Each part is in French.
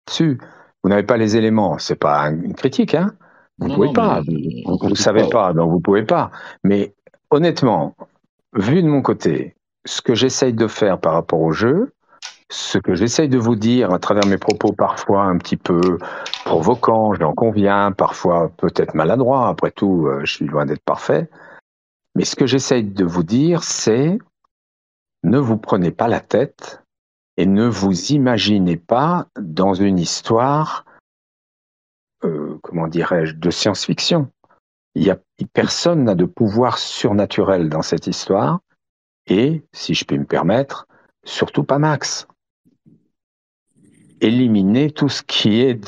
dessus. Vous n'avez pas les éléments. C'est pas une critique, hein. Vous Non, pouvez non, pas. mais on Vous critique savez pas. pas, donc vous pouvez pas. Mais honnêtement, vu de mon côté, ce que j'essaye de faire par rapport au jeu, ce que j'essaye de vous dire à travers mes propos parfois un petit peu provocants, j'en conviens, parfois peut-être maladroits, après tout, je suis loin d'être parfait, mais ce que j'essaye de vous dire, c'est ne vous prenez pas la tête et ne vous imaginez pas dans une histoire, comment dirais-je, de science-fiction. Personne n'a de pouvoir surnaturel dans cette histoire, et, si je peux me permettre, surtout pas Max. Éliminer tout ce qui est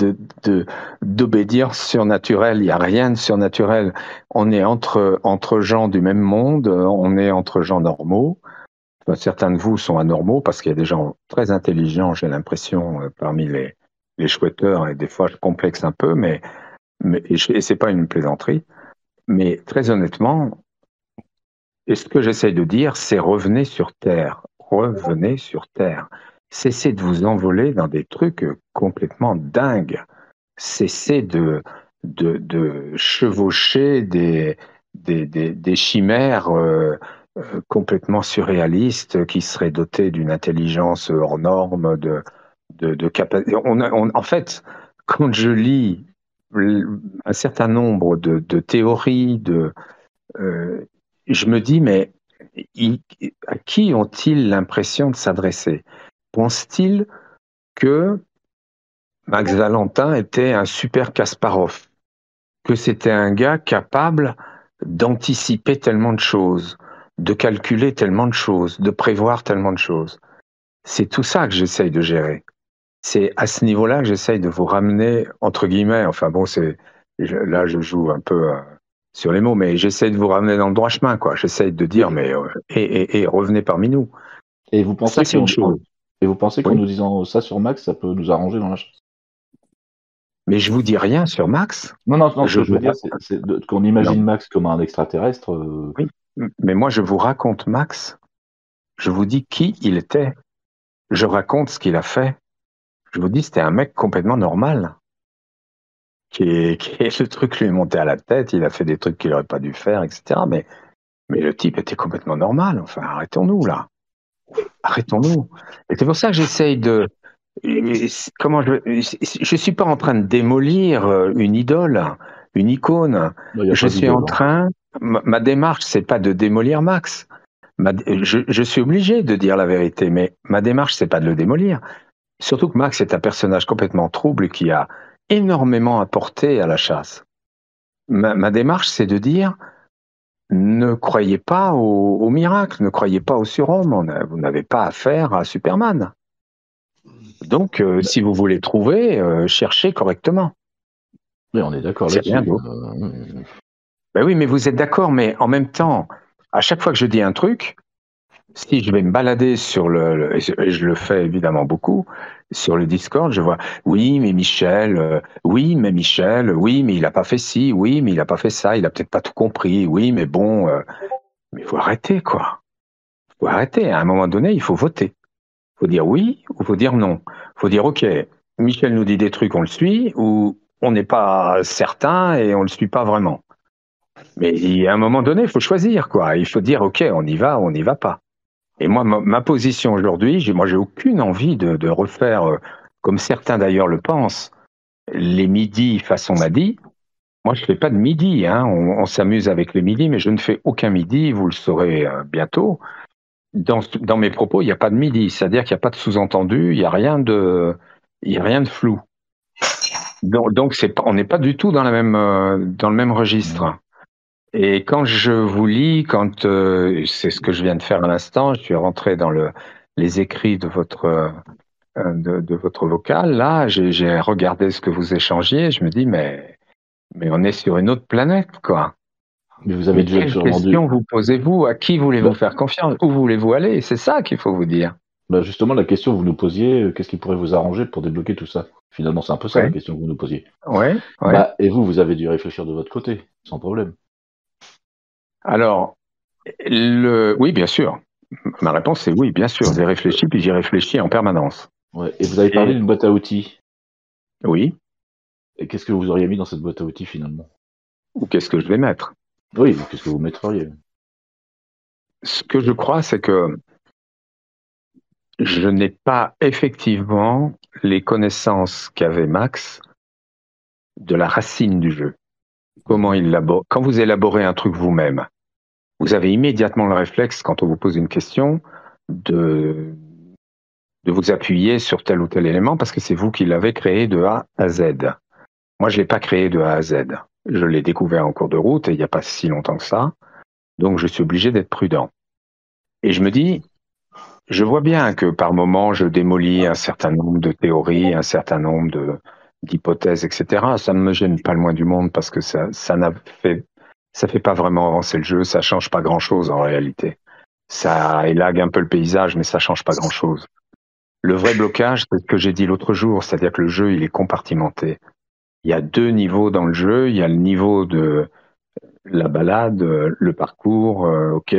d'obédience surnaturelle. Il n'y a rien de surnaturel. On est entre gens du même monde, on est entre gens normaux. Enfin, certains de vous sont anormaux parce qu'il y a des gens très intelligents, j'ai l'impression, parmi les chouetteurs, et des fois je complexe un peu, et c'est pas une plaisanterie. Mais très honnêtement, et ce que j'essaye de dire, c'est revenez sur Terre. Revenez sur Terre. Cessez de vous envoler dans des trucs complètement dingues. Cessez de chevaucher des chimères complètement surréalistes qui seraient dotées d'une intelligence hors norme, de capacité. En fait, quand je lis un certain nombre de théories, euh, je me dis, mais à qui ont-ils l'impression de s'adresser? Pense-t-il que Max Valentin était un super Kasparov, que c'était un gars capable d'anticiper tellement de choses, de calculer tellement de choses, de prévoir tellement de choses? C'est tout ça que j'essaye de gérer. C'est à ce niveau-là que j'essaye de vous ramener, entre guillemets, enfin bon, là je joue un peu sur les mots, mais j'essaye de vous ramener dans le droit chemin, quoi. J'essaye de dire, Mais, mais et revenez parmi nous. et vous Ça, pensez c'est une chose. et vous pensez qu'en Oui. nous disant ça sur Max, ça peut nous arranger dans la chasse? Mais je vous dis rien sur Max. Non, non, non, ce Je que je vous veux dire, raconte. qu'on Non, imagine Max comme un extraterrestre. oui. Mais moi, je vous raconte Max. Je vous dis qui il était. Je raconte ce qu'il a fait. Je vous dis, c'était un mec complètement normal. Le truc lui est monté à la tête. Il a fait des trucs qu'il n'aurait pas dû faire, etc. Mais le type était complètement normal. Enfin, arrêtons-nous là. Arrêtons-nous. Et c'est pour ça que j'essaye de. Comment je suis pas en train de démolir une idole, une icône. Il n'y a Je pas suis en d'idole, hein. train. Ma démarche, c'est pas de démolir Max. Je suis obligé de dire la vérité, mais ma démarche, c'est pas de le démolir. Surtout que Max est un personnage complètement trouble qui a énormément apporté à la chasse. Ma démarche, c'est de dire ne croyez pas au miracle, ne croyez pas au surhomme. Vous n'avez pas affaire à Superman. Donc, si vous voulez trouver, cherchez correctement. Oui, on est d'accord C'est rien là-dessus. d'autre. Ben oui, mais vous êtes d'accord, mais en même temps, à chaque fois que je dis un truc, si je vais me balader sur et je le fais évidemment beaucoup, sur le Discord, je vois, oui, mais Michel, oui, mais il n'a pas fait ci, oui, mais il n'a pas fait ça, il a peut-être pas tout compris, oui, mais bon, mais il faut arrêter, quoi. Il faut arrêter. À un moment donné, il faut voter. Il faut dire oui ou il faut dire non. Il faut dire, OK, Michel nous dit des trucs, on le suit, ou on n'est pas certain et on ne le suit pas vraiment. Mais à un moment donné, il faut choisir, quoi. Il faut dire, OK, on y va ou on n'y va pas. Et moi, ma position aujourd'hui, j'ai aucune envie de refaire, comme certains d'ailleurs le pensent, les midis façon Madi. Moi, je ne fais pas de midi, hein. On s'amuse avec les midis, mais je ne fais aucun midi, vous le saurez bientôt. Dans mes propos, il n'y a pas de midi, c'est-à-dire qu'il n'y a pas de sous-entendu, il y a rien de flou. Donc on n'est pas du tout dans le même registre. Et quand je vous lis, c'est ce que je viens de faire à l'instant, je suis rentré dans les écrits de votre vocal. Là, j'ai regardé ce que vous échangiez. Je me dis, mais on est sur une autre planète, quoi. Mais vous avez Mais déjà quelles sûrement dû. questions vous posez-vous? À qui Bah, voulez-vous faire confiance? Où voulez-vous aller? C'est ça qu'il faut vous dire. bah, justement, la question que vous nous posiez, qu'est-ce qui pourrait vous arranger pour débloquer tout ça? Finalement, c'est un peu ça la Ouais, question que vous nous posiez. ouais, ouais. Bah, et vous, vous avez dû réfléchir de votre côté, sans problème. Alors, oui, bien sûr. Ma réponse c'est oui, bien sûr. J'ai réfléchi, puis j'y réfléchis en permanence. Ouais. Et vous avez parlé Et d'une boîte à outils. Oui. Et qu'est-ce que vous auriez mis dans cette boîte à outils finalement? Ou qu'est-ce que je vais mettre? Oui, mais qu'est-ce que vous mettriez? Ce que je crois, c'est que je n'ai pas effectivement les connaissances qu'avait Max de la racine du jeu. Comment il élabore. Quand vous élaborez un truc vous-même, vous avez immédiatement le réflexe, quand on vous pose une question, de, de vous appuyer sur tel ou tel élément parce que c'est vous qui l'avez créé de A à Z. Moi, je ne l'ai pas créé de A à Z. Je l'ai découvert en cours de route et il n'y a pas si longtemps que ça. Donc, je suis obligé d'être prudent. Et je me dis, je vois bien que par moment, je démolis un certain nombre de théories, un certain nombre d'hypothèses, etc. Ça ne me gêne pas le moins du monde parce que ça fait pas vraiment avancer le jeu, ça change pas grand-chose en réalité. Ça élague un peu le paysage, mais ça change pas grand-chose. Le vrai blocage, c'est ce que j'ai dit l'autre jour, c'est-à-dire que le jeu, il est compartimenté. Il y a deux niveaux dans le jeu. Il y a le niveau de la balade, le parcours, ok,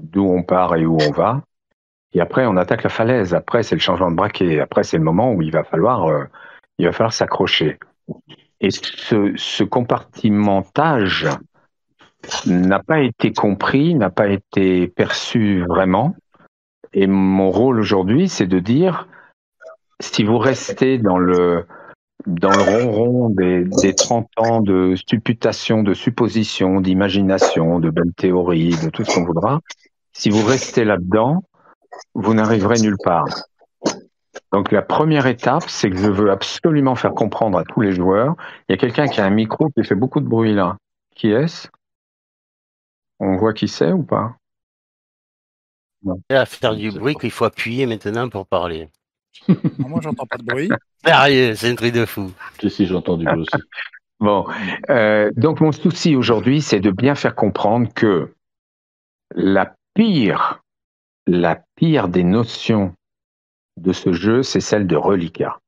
d'où on part et où on va. Et après, on attaque la falaise. Après, c'est le changement de braquet. Après, c'est le moment où il va falloir s'accrocher. Et ce compartimentage n'a pas été compris, n'a pas été perçu vraiment. Et mon rôle aujourd'hui, c'est de dire, si vous restez dans le ronron des 30 ans de supputation, de supposition, d'imagination, de belles théories, de tout ce qu'on voudra, si vous restez là-dedans, vous n'arriverez nulle part. Donc la première étape, c'est que je veux absolument faire comprendre à tous les joueurs, il y a quelqu'un qui a un micro qui fait beaucoup de bruit là. Qui est-ce? On voit qui c'est ou pas? Non. Et à faire Je du sais bruit pas. qu'il faut appuyer maintenant pour parler. Non, moi, j'entends pas de bruit. Sérieux, c'est un truc de fou. Si, j'ai entendu moi aussi. Bon, donc mon souci aujourd'hui, c'est de bien faire comprendre que la pire des notions de ce jeu, c'est celle de reliquat.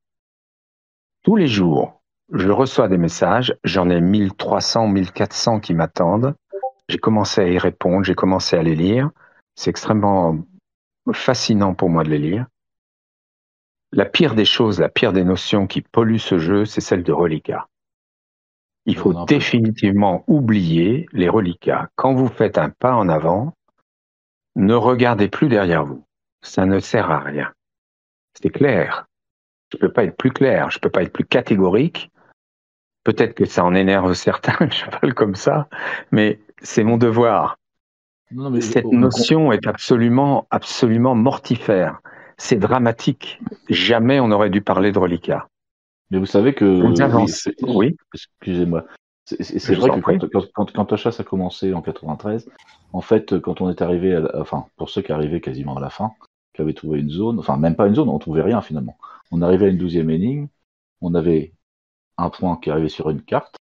Tous les jours, je reçois des messages, j'en ai 1300, 1400 qui m'attendent. J'ai commencé à y répondre, j'ai commencé à les lire. C'est extrêmement fascinant pour moi de les lire. La pire des choses, la pire des notions qui polluent ce jeu, c'est celle de reliquat. Il faut définitivement oublier les reliquats. Quand vous faites un pas en avant, ne regardez plus derrière vous. Ça ne sert à rien. C'est clair. Je ne peux pas être plus clair, je ne peux pas être plus catégorique. Peut-être que ça en énerve certains, je parle comme ça, mais c'est mon devoir. Non, mais Cette notion est absolument, absolument mortifère. C'est dramatique. Jamais on n'aurait dû parler de reliquat. Mais vous savez que Vous avancez. Oui. Excusez-moi. C'est vrai que quand la chasse a commencé en 93, en fait, quand on est arrivé, enfin, pour ceux qui arrivaient quasiment à la fin, qui avaient trouvé une zone, enfin, même pas une zone, on trouvait rien finalement. On arrivait à une 12e énigme, on avait un point qui arrivait sur une carte,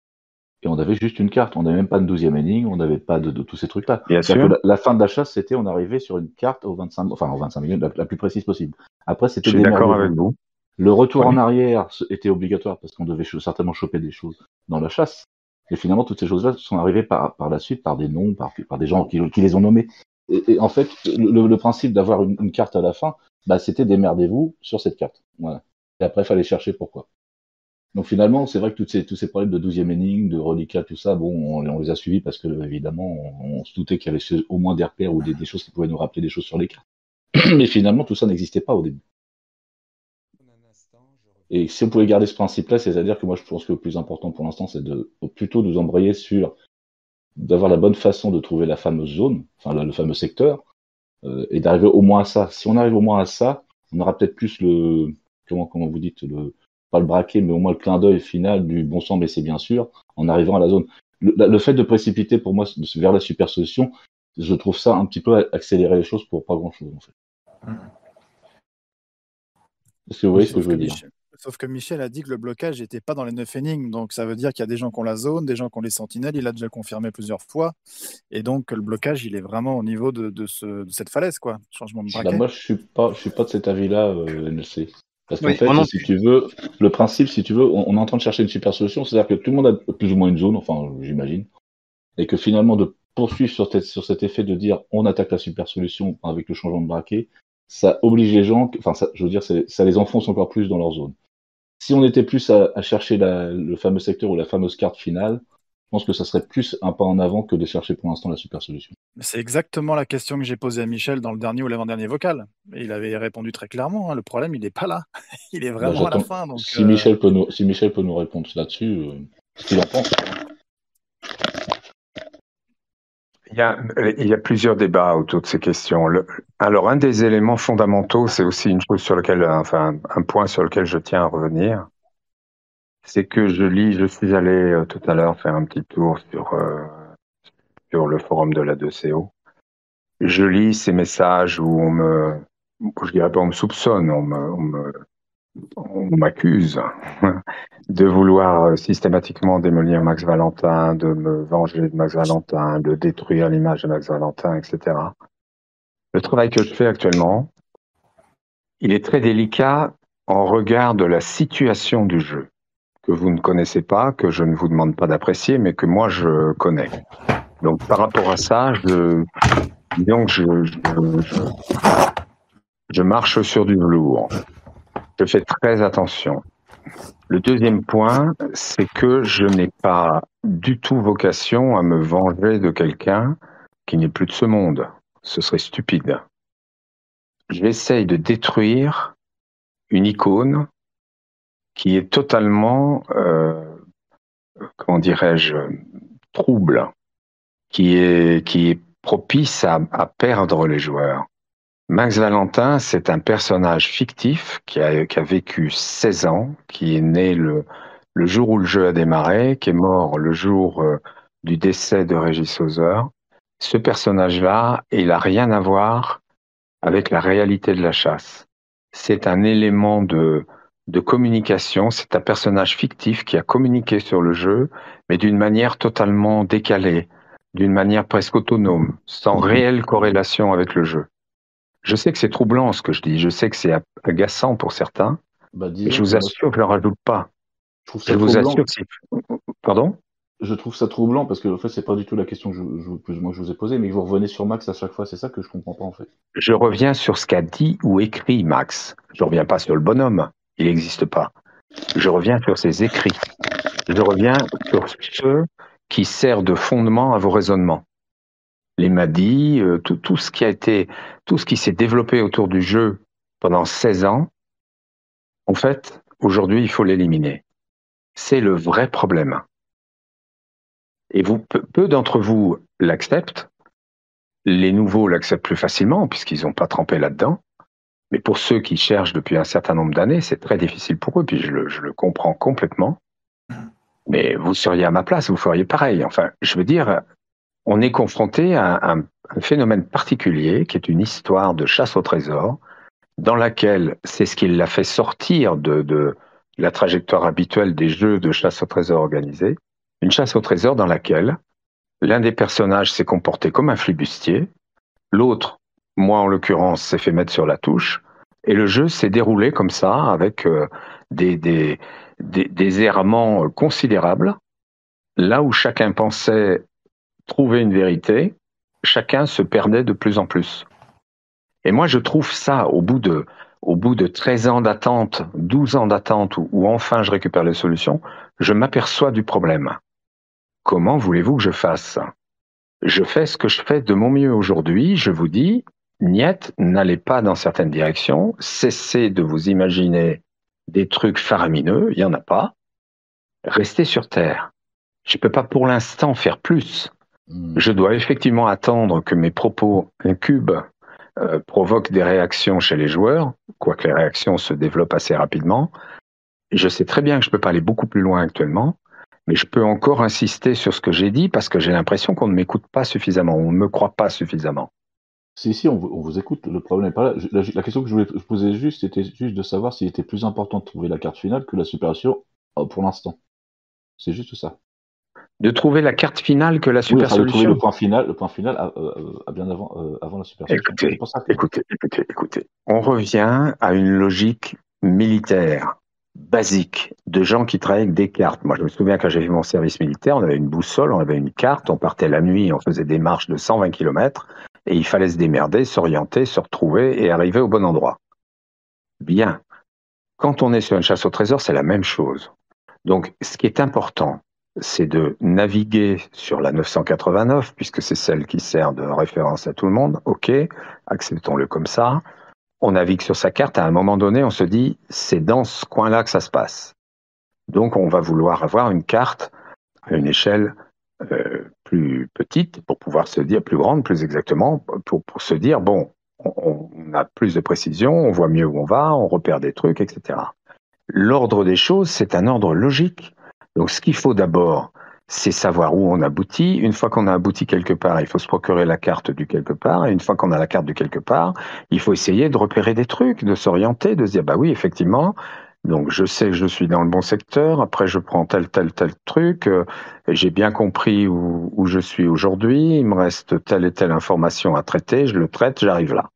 et on avait juste une carte. On n'avait même pas de 12e énigme, on n'avait pas de tous ces trucs-là. Bien C'est-à-dire sûr. que la fin de la chasse, c'était on arrivait sur une carte au 25 minutes, la plus précise possible. Après, c'était Je suis d'accord avec démerdez-vous. vous. Le retour Oui. en arrière était obligatoire parce qu'on devait certainement choper des choses dans la chasse. Et finalement, toutes ces choses-là sont arrivées par la suite par des noms, par des gens qui les ont nommés. Et en fait, le principe d'avoir une carte à la fin, bah, c'était démerdez-vous sur cette carte. Voilà. Et après, il fallait chercher pourquoi. Donc finalement, c'est vrai que tous ces problèmes de 12e énigme, de reliquat, tout ça, bon, on les a suivis parce que évidemment, on se doutait qu'il y avait au moins des repères ou des choses qui pouvaient nous rappeler des choses sur les cartes. Mais finalement, tout ça n'existait pas au début. Et si on pouvait garder ce principe-là, c'est-à-dire que moi je pense que le plus important pour l'instant, c'est de plutôt nous embrayer sur d'avoir la bonne façon de trouver la fameuse zone, enfin le fameux secteur, et d'arriver au moins à ça. Si on arrive au moins à ça, on aura peut-être plus comment vous dites, pas le braquet, mais au moins le clin d'œil final du bon sang, mais c'est bien sûr, en arrivant à la zone. Le fait de précipiter pour moi vers la super solution, je trouve ça un petit peu accélérer les choses pour pas grand-chose en fait. Est-ce que vous voyez ce que je veux dire? Sauf que Michel a dit que le blocage n'était pas dans les 9 énigmes, donc ça veut dire qu'il y a des gens qui ont la zone, des gens qui ont les sentinelles, il a déjà confirmé plusieurs fois, et donc le blocage, il est vraiment au niveau de cette falaise, quoi, changement de Bah, braquet. moi, je suis pas de cet avis-là, NLC. Parce qu'en Oui, fait, moi non si tu veux, le principe, si tu veux, on est en train de chercher une super solution, c'est-à-dire que tout le monde a plus ou moins une zone, enfin, j'imagine, et que finalement, de poursuivre sur cet effet de dire on attaque la super solution avec le changement de braquet, ça oblige les gens, enfin, ça, je veux dire, ça les enfonce encore plus dans leur zone. Si on était plus à chercher le fameux secteur ou la fameuse carte finale, je pense que ça serait plus un pas en avant que de chercher pour l'instant la super solution. C'est exactement la question que j'ai posée à Michel dans le dernier ou l'avant-dernier vocal. Et il avait répondu très clairement, hein, le problème, il n'est pas là. Il est Bah, vraiment à la j'attends. fin. Donc, Si Michel peut nous répondre là-dessus, ce qu'il en pense. Il y a plusieurs débats autour de ces questions. Alors, un des éléments fondamentaux, c'est aussi une chose sur lequel, enfin, un point sur lequel je tiens à revenir, c'est que je suis allé tout à l'heure faire un petit tour sur le forum de la 2CO. Je lis ces messages où je dirais pas on me soupçonne, on m'accuse de vouloir systématiquement démolir Max Valentin, de me venger de Max Valentin, de détruire l'image de Max Valentin, etc. Le travail que je fais actuellement, il est très délicat en regard de la situation du jeu, que vous ne connaissez pas, que je ne vous demande pas d'apprécier, mais que moi je connais. Donc par rapport à ça, je marche sur du velours. Je fais très attention. Le deuxième point, c'est que je n'ai pas du tout vocation à me venger de quelqu'un qui n'est plus de ce monde. Ce serait stupide. J'essaye de détruire une icône qui est totalement, comment dirais-je, trouble, qui est propice à perdre les joueurs. Max Valentin, c'est un personnage fictif qui a vécu 16 ans, qui est né le jour où le jeu a démarré, qui est mort le jour du décès de Régis Hauser. Ce personnage-là, il n'a rien à voir avec la réalité de la chasse. C'est un élément de communication, c'est un personnage fictif qui a communiqué sur le jeu, mais d'une manière totalement décalée, d'une manière presque autonome, sans réelle corrélation avec le jeu. Je sais que c'est troublant ce que je dis, je sais que c'est agaçant pour certains, Bah, mais je vous assure que je ne rajoute pas. Je trouve ça Je vous troublant. assure que c'est... Pardon ? Je trouve ça troublant parce que en fait, c'est pas du tout la question que plus ou moins que je vous ai posée, mais que vous revenez sur Max à chaque fois. C'est ça que je comprends pas en fait. Je reviens sur ce qu'a dit ou écrit Max. Je reviens pas sur le bonhomme, il n'existe pas. Je reviens sur ses écrits. Je reviens sur ce qui sert de fondement à vos raisonnements. Les Madis, tout ce qui s'est développé autour du jeu pendant 16 ans, en fait, aujourd'hui, il faut l'éliminer. C'est le vrai problème. Et peu d'entre vous l'acceptent. Les nouveaux l'acceptent plus facilement puisqu'ils n'ont pas trempé là-dedans. Mais pour ceux qui cherchent depuis un certain nombre d'années, c'est très difficile pour eux, puis je le comprends complètement. Mais vous seriez à ma place, vous feriez pareil. Enfin, je veux dire, on est confronté à un phénomène particulier qui est une histoire de chasse au trésor, dans laquelle c'est ce qui l'a fait sortir de la trajectoire habituelle des jeux de chasse au trésor organisés. Une chasse au trésor dans laquelle l'un des personnages s'est comporté comme un flibustier, l'autre, moi en l'occurrence, s'est fait mettre sur la touche, et le jeu s'est déroulé comme ça, avec des errements considérables. Là où chacun pensait trouver une vérité, chacun se perdait de plus en plus. Et moi, je trouve ça, au bout de 13 ans d'attente, 12 ans d'attente, où enfin je récupère les solutions, je m'aperçois du problème. Comment voulez-vous que je fasse ? Je fais ce que je fais de mon mieux aujourd'hui. Je vous dis, niet, n'allez pas dans certaines directions. Cessez de vous imaginer des trucs faramineux. Il n'y en a pas. Restez sur Terre. Je ne peux pas pour l'instant faire plus. Je dois effectivement attendre que mes propos incubes provoquent des réactions chez les joueurs, quoique les réactions se développent assez rapidement. Je sais très bien que je ne peux pas aller beaucoup plus loin actuellement. Mais je peux encore insister sur ce que j'ai dit parce que j'ai l'impression qu'on ne m'écoute pas suffisamment, on ne me croit pas suffisamment. Si, on vous écoute, le problème n'est pas là. La question que je voulais poser c'était juste de savoir s'il était plus important de trouver la carte finale que la supération pour l'instant. C'est juste ça. De trouver la carte finale que la super solution. De trouver le point final bien avant la super solution. Écoutez. On revient à une logique militaire basique de gens qui travaillent avec des cartes. Moi, je me souviens quand j'ai fait mon service militaire, on avait une boussole, on avait une carte, on partait la nuit, on faisait des marches de 120 km et il fallait se démerder, s'orienter, se retrouver et arriver au bon endroit. Bien. Quand on est sur une chasse au trésor, c'est la même chose. Donc, ce qui est important, c'est de naviguer sur la 989, puisque c'est celle qui sert de référence à tout le monde. OK, acceptons-le comme ça. On navigue sur sa carte. À un moment donné, on se dit, c'est dans ce coin-là que ça se passe. Donc, on va vouloir avoir une carte à une échelle plus petite pour pouvoir se dire, plus grande, plus exactement, pour se dire, bon, on a plus de précision, on voit mieux où on va, on repère des trucs, etc. L'ordre des choses, c'est un ordre logique. Donc, ce qu'il faut d'abord, c'est savoir où on aboutit. Une fois qu'on a abouti quelque part, il faut se procurer la carte du quelque part. Et une fois qu'on a la carte du quelque part, il faut essayer de repérer des trucs, de s'orienter, de se dire, bah oui, effectivement, donc je sais que je suis dans le bon secteur. Après, je prends tel truc. J'ai bien compris où je suis aujourd'hui. Il me reste telle et telle information à traiter. Je le traite, j'arrive là.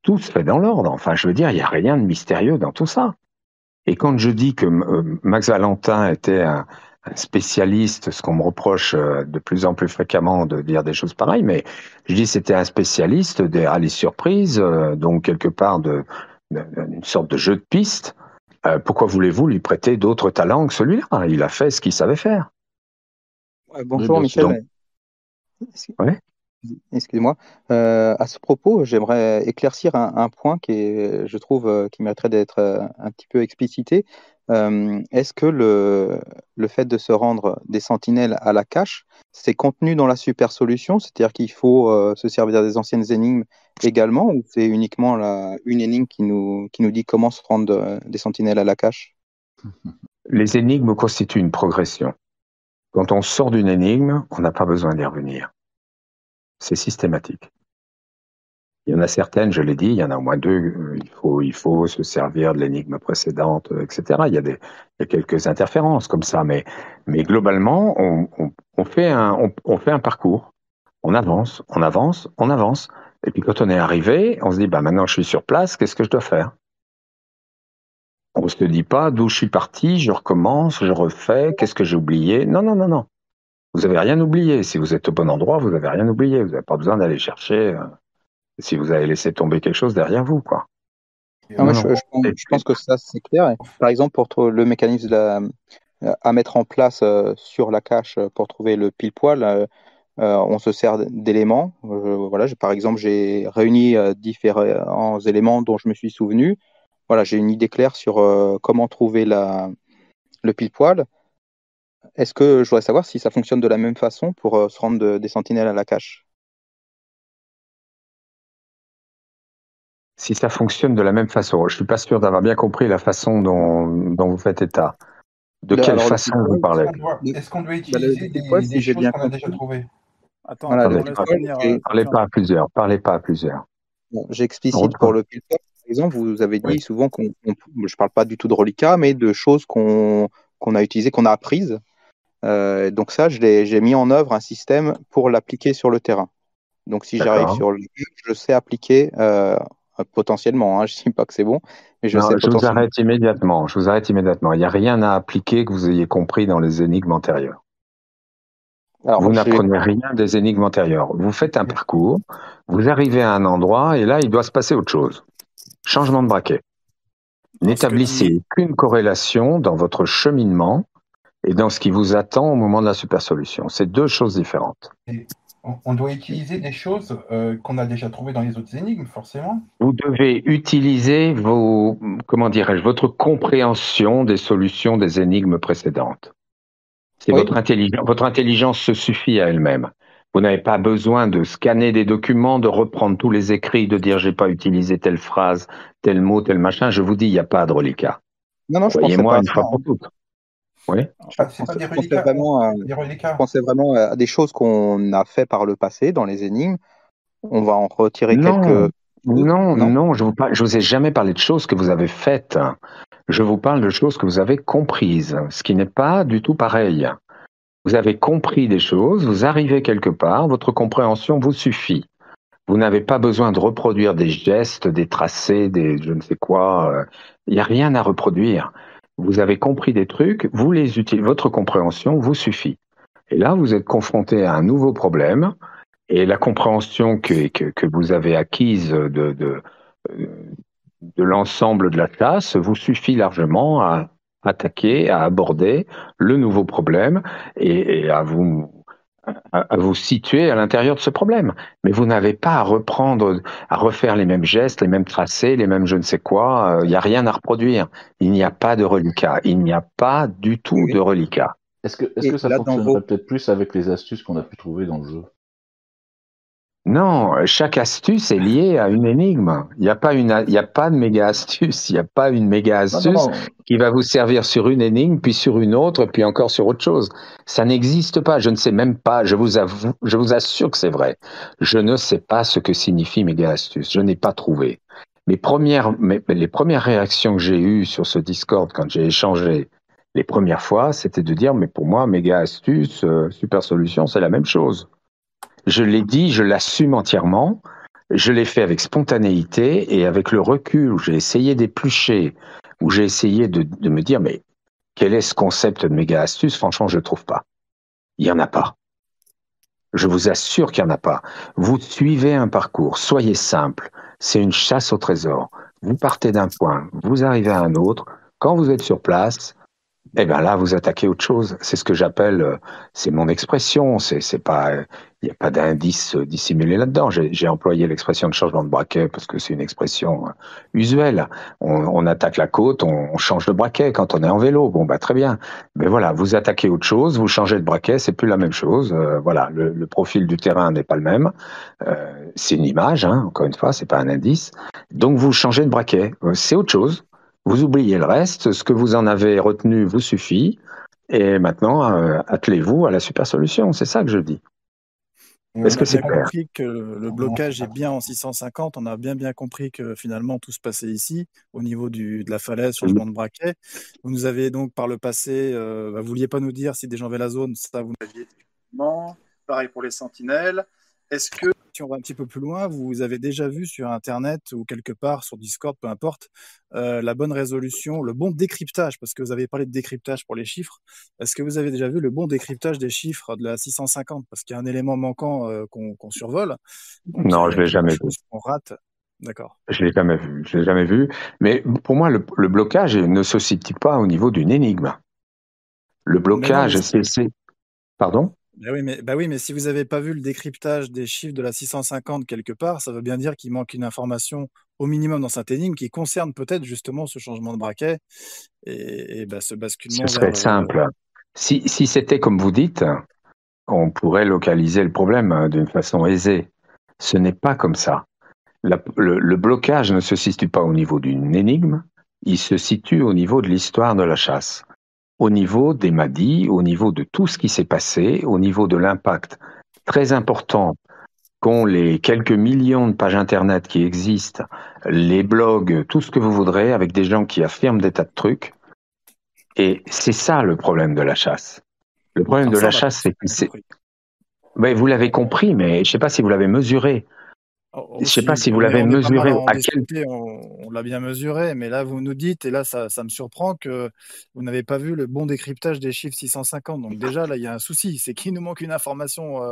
Tout se fait dans l'ordre. Enfin, je veux dire, il n'y a rien de mystérieux dans tout ça. Et quand je dis que Max Valentin était un spécialiste, ce qu'on me reproche de plus en plus fréquemment de dire des choses pareilles, mais je dis que c'était un spécialiste des rallyes surprises, donc quelque part d'une sorte de jeu de piste. Pourquoi voulez-vous lui prêter d'autres talents que celui-là? Il a fait ce qu'il savait faire. Bonjour Oui, bien sûr. Michel. Ouais. Excusez-moi. À ce propos, j'aimerais éclaircir un point qui est, je trouve, qui mériterait d'être un petit peu explicité. Est-ce que le fait de se rendre des sentinelles à la cache, c'est contenu dans la super solution, c'est-à-dire qu'il faut se servir des anciennes énigmes également, ou c'est uniquement une énigme qui nous dit comment se rendre des sentinelles à la cache? Les énigmes constituent une progression. Quand on sort d'une énigme, on n'a pas besoin d'y revenir. C'est systématique. Il y en a certaines, je l'ai dit, il y en a au moins deux, il faut se servir de l'énigme précédente, etc. Il y a quelques interférences comme ça, mais globalement, on fait un parcours. On avance, on avance, on avance. Et puis quand on est arrivé, on se dit, bah maintenant je suis sur place, qu'est-ce que je dois faire? On ne se dit pas d'où je suis parti, je recommence, je refais, qu'est-ce que j'ai oublié? Non, non, non, non. Vous n'avez rien oublié. Si vous êtes au bon endroit, vous n'avez rien oublié. Vous n'avez pas besoin d'aller chercher si vous avez laissé tomber quelque chose derrière vous, quoi. Non, mais Non, non. je pense que ça, c'est clair. Et par exemple, le mécanisme à mettre en place sur la cache pour trouver le pile poil, on se sert d'éléments. Voilà, par exemple, j'ai réuni différents éléments dont je me suis souvenu. Voilà, j'ai une idée claire sur comment trouver le pile poil. Est-ce que je voudrais savoir si ça fonctionne de la même façon pour se rendre des sentinelles à la cache? Si ça fonctionne de la même façon, je ne suis pas sûr d'avoir bien compris la façon dont vous faites état. De quelle Alors, le façon pile vous poil, parlez? Est-ce qu'on doit le utiliser pile poil, si des j'ai choses bien qu'on a déjà compris. trouvées? Attends, Voilà, Attendez, le pile laisse poil, finir. parlez pas à plusieurs. Parlez pas à plusieurs. bon, j'explicite pour le pile poil. Par exemple, vous avez dit Oui. souvent je ne parle pas du tout de reliquats, mais de choses qu'on a utilisées, qu'on a apprises. Donc ça, j'ai mis en œuvre un système pour l'appliquer sur le terrain. Donc si j'arrive D'accord. sur le lieu, je sais appliquer potentiellement, hein, je ne dis pas que c'est bon, mais je Non, sais je vous potentiellement. arrête immédiatement. Je vous arrête immédiatement. Il n'y a rien à appliquer que vous ayez compris dans les énigmes antérieures. Alors, Vous n'apprenez rien des énigmes antérieures. Vous faites un parcours, vous arrivez à un endroit et là, il doit se passer autre chose. Changement de braquet. Alors, ce que N'établissez dit- aucune corrélation dans votre cheminement et dans ce qui vous attend au moment de la super solution. C'est deux choses différentes. On doit utiliser des choses qu'on a déjà trouvées dans les autres énigmes, forcément. Vous devez utiliser votre compréhension des solutions des énigmes précédentes. C'est Oui. votre intelligence se suffit à elle-même. Vous n'avez pas besoin de scanner des documents, de reprendre tous les écrits, de dire j'ai pas utilisé telle phrase, tel mot, tel machin. Je vous dis, il n'y a pas de reliquat. Non, je pensais Croyez-moi pas à une ça, fois hein. pour toutes. Oui. C'est pas des Je pensais reliquats. Des je reliquats. pensais vraiment à des choses qu'on a fait par le passé dans les énigmes. On va en retirer Non, quelques. non, je vous ai jamais parlé de choses que vous avez faites. Je vous parle de choses que vous avez comprises, ce qui n'est pas du tout pareil. Vous avez compris des choses, vous arrivez quelque part, votre compréhension vous suffit. Vous n'avez pas besoin de reproduire des gestes, des tracés, des je ne sais quoi. Il n'y a rien à reproduire. Vous avez compris des trucs, vous les utilisez, votre compréhension vous suffit. Et là, vous êtes confronté à un nouveau problème, et la compréhension que vous avez acquise de l'ensemble de la classe vous suffit largement à attaquer, à aborder le nouveau problème et à vous situer à l'intérieur de ce problème. Mais vous n'avez pas à reprendre, à refaire les mêmes gestes, les mêmes tracés, les mêmes je ne sais quoi. Il n'y a rien à reproduire. Il n'y a pas de reliquat. Il n'y a pas du tout Oui. de reliquat. Est-ce que Et ça là, dans fonctionnerait vos... peut-être plus avec les astuces qu'on a pu trouver dans le jeu? Non, chaque astuce est liée à une énigme. Il n'y a pas de méga astuce. Il n'y a pas une méga Non, astuce non. qui va vous servir sur une énigme, puis sur une autre, puis encore sur autre chose. Ça n'existe pas. Je ne sais même pas. Je vous assure que c'est vrai. Je ne sais pas ce que signifie méga astuce. Je n'ai pas trouvé. Les premières réactions que j'ai eues sur ce Discord quand j'ai échangé les premières fois, c'était de dire, mais pour moi, méga astuce, super solution, c'est la même chose. Je l'ai dit, je l'assume entièrement. Je l'ai fait avec spontanéité et avec le recul où j'ai essayé d'éplucher, où j'ai essayé de me dire, mais quel est ce concept de méga astuce? Franchement, je ne le trouve pas. Il n'y en a pas. Je vous assure qu'il n'y en a pas. Vous suivez un parcours, soyez simple. C'est une chasse au trésor. Vous partez d'un point, vous arrivez à un autre. Quand vous êtes sur place, eh bien là, vous attaquez autre chose. C'est ce que j'appelle, c'est mon expression. C'est pas, il n'y a pas d'indice dissimulé là-dedans. J'ai employé l'expression de changement de braquet parce que c'est une expression usuelle. On attaque la côte, on change de braquet quand on est en vélo. Bon, bah très bien. Mais voilà, vous attaquez autre chose, vous changez de braquet, c'est plus la même chose. Voilà, le profil du terrain n'est pas le même. C'est une image, hein, encore une fois, c'est pas un indice. Donc vous changez de braquet. C'est autre chose. Vous oubliez le reste, ce que vous en avez retenu vous suffit, et maintenant, attelez-vous à la super solution, c'est ça que je dis. Est-ce On que a c'est bien clair? compris que le blocage est bien en 650. On a bien compris que finalement tout se passait ici, au niveau de la falaise, changement de braquet. Vous nous avez donc par le passé, vous vouliez pas nous dire si des gens avaient la zone, ça vous l'aviez effectivement. Pareil pour les sentinelles. Est-ce que, si on va un petit peu plus loin, vous avez déjà vu sur Internet ou quelque part sur Discord, peu importe, la bonne résolution, le bon décryptage, parce que vous avez parlé de décryptage pour les chiffres. Est-ce que vous avez déjà vu le bon décryptage des chiffres de la 650? Parce qu'il y a un élément manquant qu'on survole. Donc Non, il je y a l'ai quelque jamais vu. chose qu'on rate. D'accord. Je l'ai jamais vu. Je l'ai jamais vu. Mais pour moi, le blocage ne se situe pas au niveau d'une énigme. Le Mais non, mais blocage, Pardon? bah oui, mais si vous n'avez pas vu le décryptage des chiffres de la 650 quelque part, ça veut bien dire qu'il manque une information au minimum dans cette énigme qui concerne peut-être justement ce changement de braquet et bah, ce basculement Ce serait vers. simple. Si c'était comme vous dites, on pourrait localiser le problème d'une façon aisée. Ce n'est pas comme ça. Le blocage ne se situe pas au niveau d'une énigme, il se situe au niveau de l'histoire de la chasse, au niveau des Madis, au niveau de tout ce qui s'est passé, au niveau de l'impact très important qu'ont les quelques millions de pages Internet qui existent, les blogs, tout ce que vous voudrez, avec des gens qui affirment des tas de trucs. Et c'est ça le problème de la chasse. Le problème de Alors ça, la chasse, c'est que bien compris. vous l'avez compris, mais je ne sais pas si vous l'avez mesuré. Je ne sais pas si vous l'avez On est pas mal mesuré. à en discuter, on l'a bien mesuré, mais là vous nous dites, et là ça me surprend que vous n'avez pas vu le bon décryptage des chiffres 650. Donc déjà là il y a un souci, c'est qu'il nous manque une information,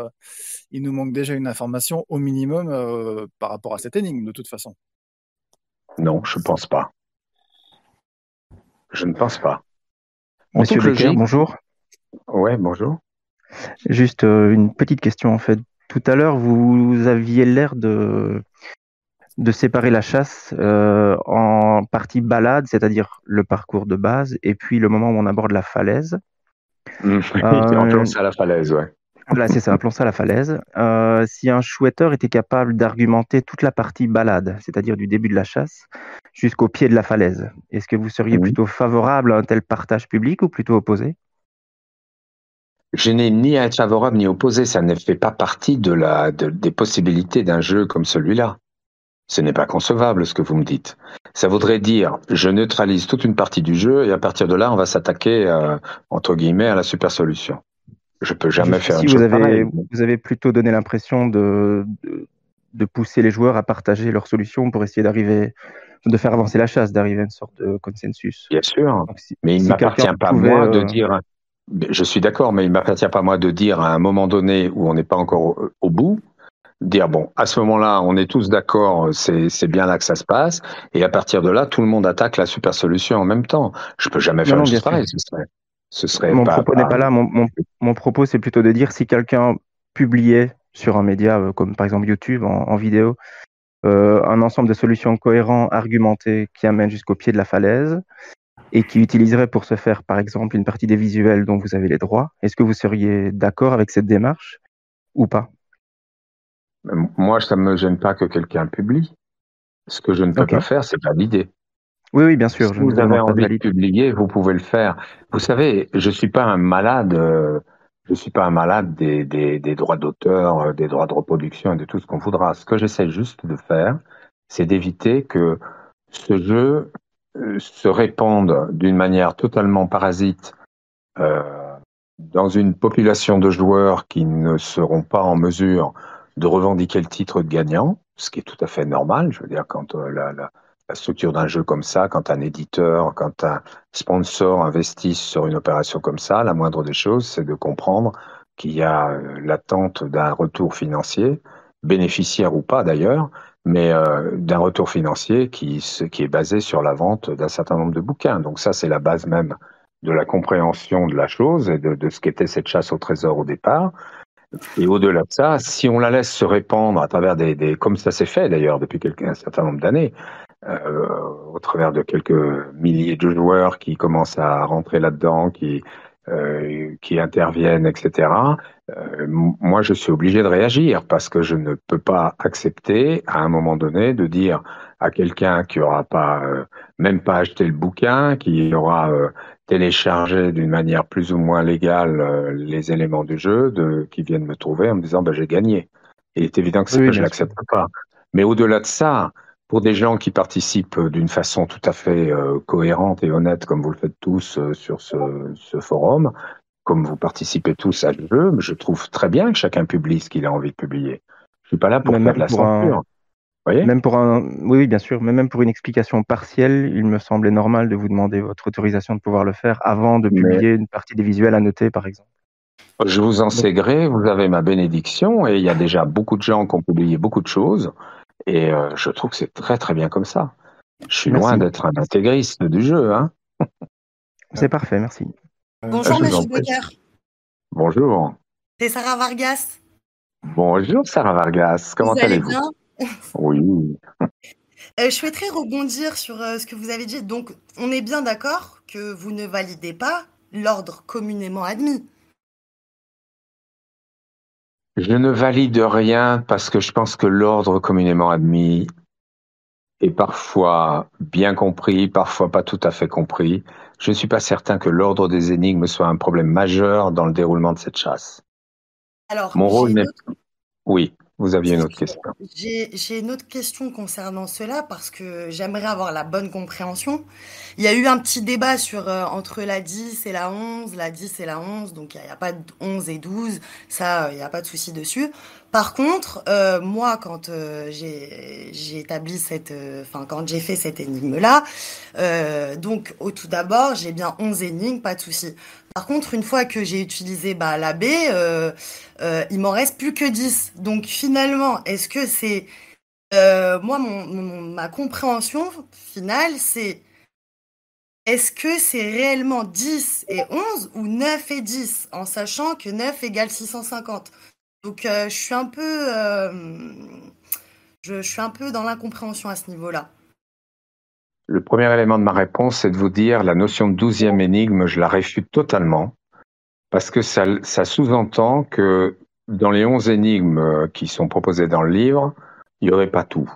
il nous manque déjà une information au minimum par rapport à cette énigme de toute façon. Non, je ne pense pas. Je ne pense pas. Monsieur Becker, bonjour. Ouais, bonjour. Juste une petite question en fait. Tout à l'heure, vous aviez l'air de séparer la chasse en partie balade, c'est-à-dire le parcours de base, et puis le moment où on aborde la falaise. En plan ça à la falaise, ouais. Voilà, c'est ça, un plan ça à la falaise. Si un chouetteur était capable d'argumenter toute la partie balade, c'est-à-dire du début de la chasse jusqu'au pied de la falaise, est-ce que vous seriez plutôt favorable à un tel partage public ou plutôt opposé? Je n'ai ni à être favorable ni opposé, ça ne fait pas partie des possibilités d'un jeu comme celui-là. Ce n'est pas concevable ce que vous me dites. Ça voudrait dire, je neutralise toute une partie du jeu et à partir de là, on va s'attaquer, entre guillemets, à la super solution. Je peux jamais faire une chose pareille. Vous avez plutôt donné l'impression de pousser les joueurs à partager leurs solutions pour essayer de faire avancer la chasse, d'arriver à une sorte de consensus. Bien sûr, Donc, mais il ne m'appartient pas moi de dire... Je suis d'accord, mais il ne m'appartient pas moi de dire à un moment donné où on n'est pas encore au bout, dire, bon, à ce moment-là, on est tous d'accord, c'est bien là que ça se passe, et à partir de là, tout le monde attaque la super solution en même temps. Je peux jamais Non, faire non, une bien chose sûr. pareille, ce serait Mon pas, propos n'est pas là. Mon propos, c'est plutôt de dire si quelqu'un publiait sur un média comme par exemple YouTube en vidéo un ensemble de solutions cohérents, argumentées, qui amènent jusqu'au pied de la falaise et qui utiliserait pour ce faire, par exemple, une partie des visuels dont vous avez les droits, est-ce que vous seriez d'accord avec cette démarche ou pas? Moi, ça me gêne pas que quelqu'un publie. Ce que je ne peux Ok. pas faire, c'est valider. Oui, oui, bien Si sûr, je ne vous vous avez demande pas de envie de valider. publier, vous pouvez le faire. Vous savez, je suis pas un malade. Je suis pas un malade des droits d'auteur, des droits de reproduction et de tout ce qu'on voudra. Ce que j'essaie juste de faire, c'est d'éviter que ce jeu se répande d'une manière totalement parasite euh, dans une population de joueurs qui ne seront pas en mesure de revendiquer le titre de gagnant, ce qui est tout à fait normal. Je veux dire, quand la structure d'un jeu comme ça, quand un éditeur, quand un sponsor investisse sur une opération comme ça, la moindre des choses, c'est de comprendre qu'il y a l'attente d'un retour financier, bénéficiaire ou pas d'ailleurs, mais d'un retour financier qui est basé sur la vente d'un certain nombre de bouquins. Donc ça, c'est la base même de la compréhension de la chose et de ce qu'était cette chasse au trésor au départ. Et au-delà de ça, si on la laisse se répandre à travers comme ça s'est fait d'ailleurs depuis un certain nombre d'années, au travers de quelques milliers de joueurs qui commencent à rentrer là-dedans, qui interviennent, etc. Moi, je suis obligé de réagir parce que je ne peux pas accepter à un moment donné de dire à quelqu'un qui aura pas, même pas acheté le bouquin, qui aura téléchargé d'une manière plus ou moins légale les éléments du jeu, qui viennent me trouver en me disant bah, j'ai gagné. Il est évident que ça, Oui, oui, je bien sûr. l'accepte pas. Mais au-delà de ça, pour des gens qui participent d'une façon tout à fait cohérente et honnête, comme vous le faites tous sur ce forum, comme vous participez tous à ce jeu, je trouve très bien que chacun publie ce qu'il a envie de publier. Je suis pas là pour Mais faire de la censure. Vous voyez? oui, oui, bien sûr, mais même pour une explication partielle, il me semblait normal de vous demander votre autorisation de pouvoir le faire avant de Mais publier une partie des visuels annotés, par exemple. je vous en Donc, sais gré, vous avez ma bénédiction, et il y a déjà beaucoup de gens qui ont publié beaucoup de choses, et je trouve que c'est très très bien comme ça. Je suis loin merci. d'être un intégriste du jeu, hein. C'est parfait, merci. Bonjour, Je vous en Monsieur prie. Becker. Bonjour. C'est Sarah Vargas. Bonjour Sarah Vargas, comment Vous allez allez-vous? bien? Oui. Je souhaiterais rebondir sur ce que vous avez dit. Donc, on est bien d'accord que vous ne validez pas l'ordre communément admis. Je ne valide rien parce que je pense que l'ordre communément admis est parfois bien compris, parfois pas tout à fait compris. Je ne suis pas certain que l'ordre des énigmes soit un problème majeur dans le déroulement de cette chasse. Alors, Mon rôle n'est... Oui, vous aviez une autre question. J'ai une autre question concernant cela parce que j'aimerais avoir la bonne compréhension. Il y a eu un petit débat sur entre la 10 et la 11, la 10 et la 11, donc il n'y a pas de 11 et 12, ça, il n'y a pas de souci dessus. Par contre, moi, quand j'ai établi quand j'ai fait cette énigme-là, donc au tout d'abord, j'ai bien 11 énigmes, pas de souci. Par contre, une fois que j'ai utilisé la B, il m'en reste plus que 10. Donc finalement, est-ce que c'est... moi, ma compréhension finale, c'est est-ce que c'est réellement 10 et 11 ou 9 et 10, en sachant que 9 égale 650. Donc je suis un peu... je suis un peu dans l'incompréhension à ce niveau-là. Le premier élément de ma réponse, c'est de vous dire la notion de 12e énigme, je la réfute totalement, parce que ça sous-entend que dans les 11 énigmes qui sont proposées dans le livre, il n'y aurait pas tout.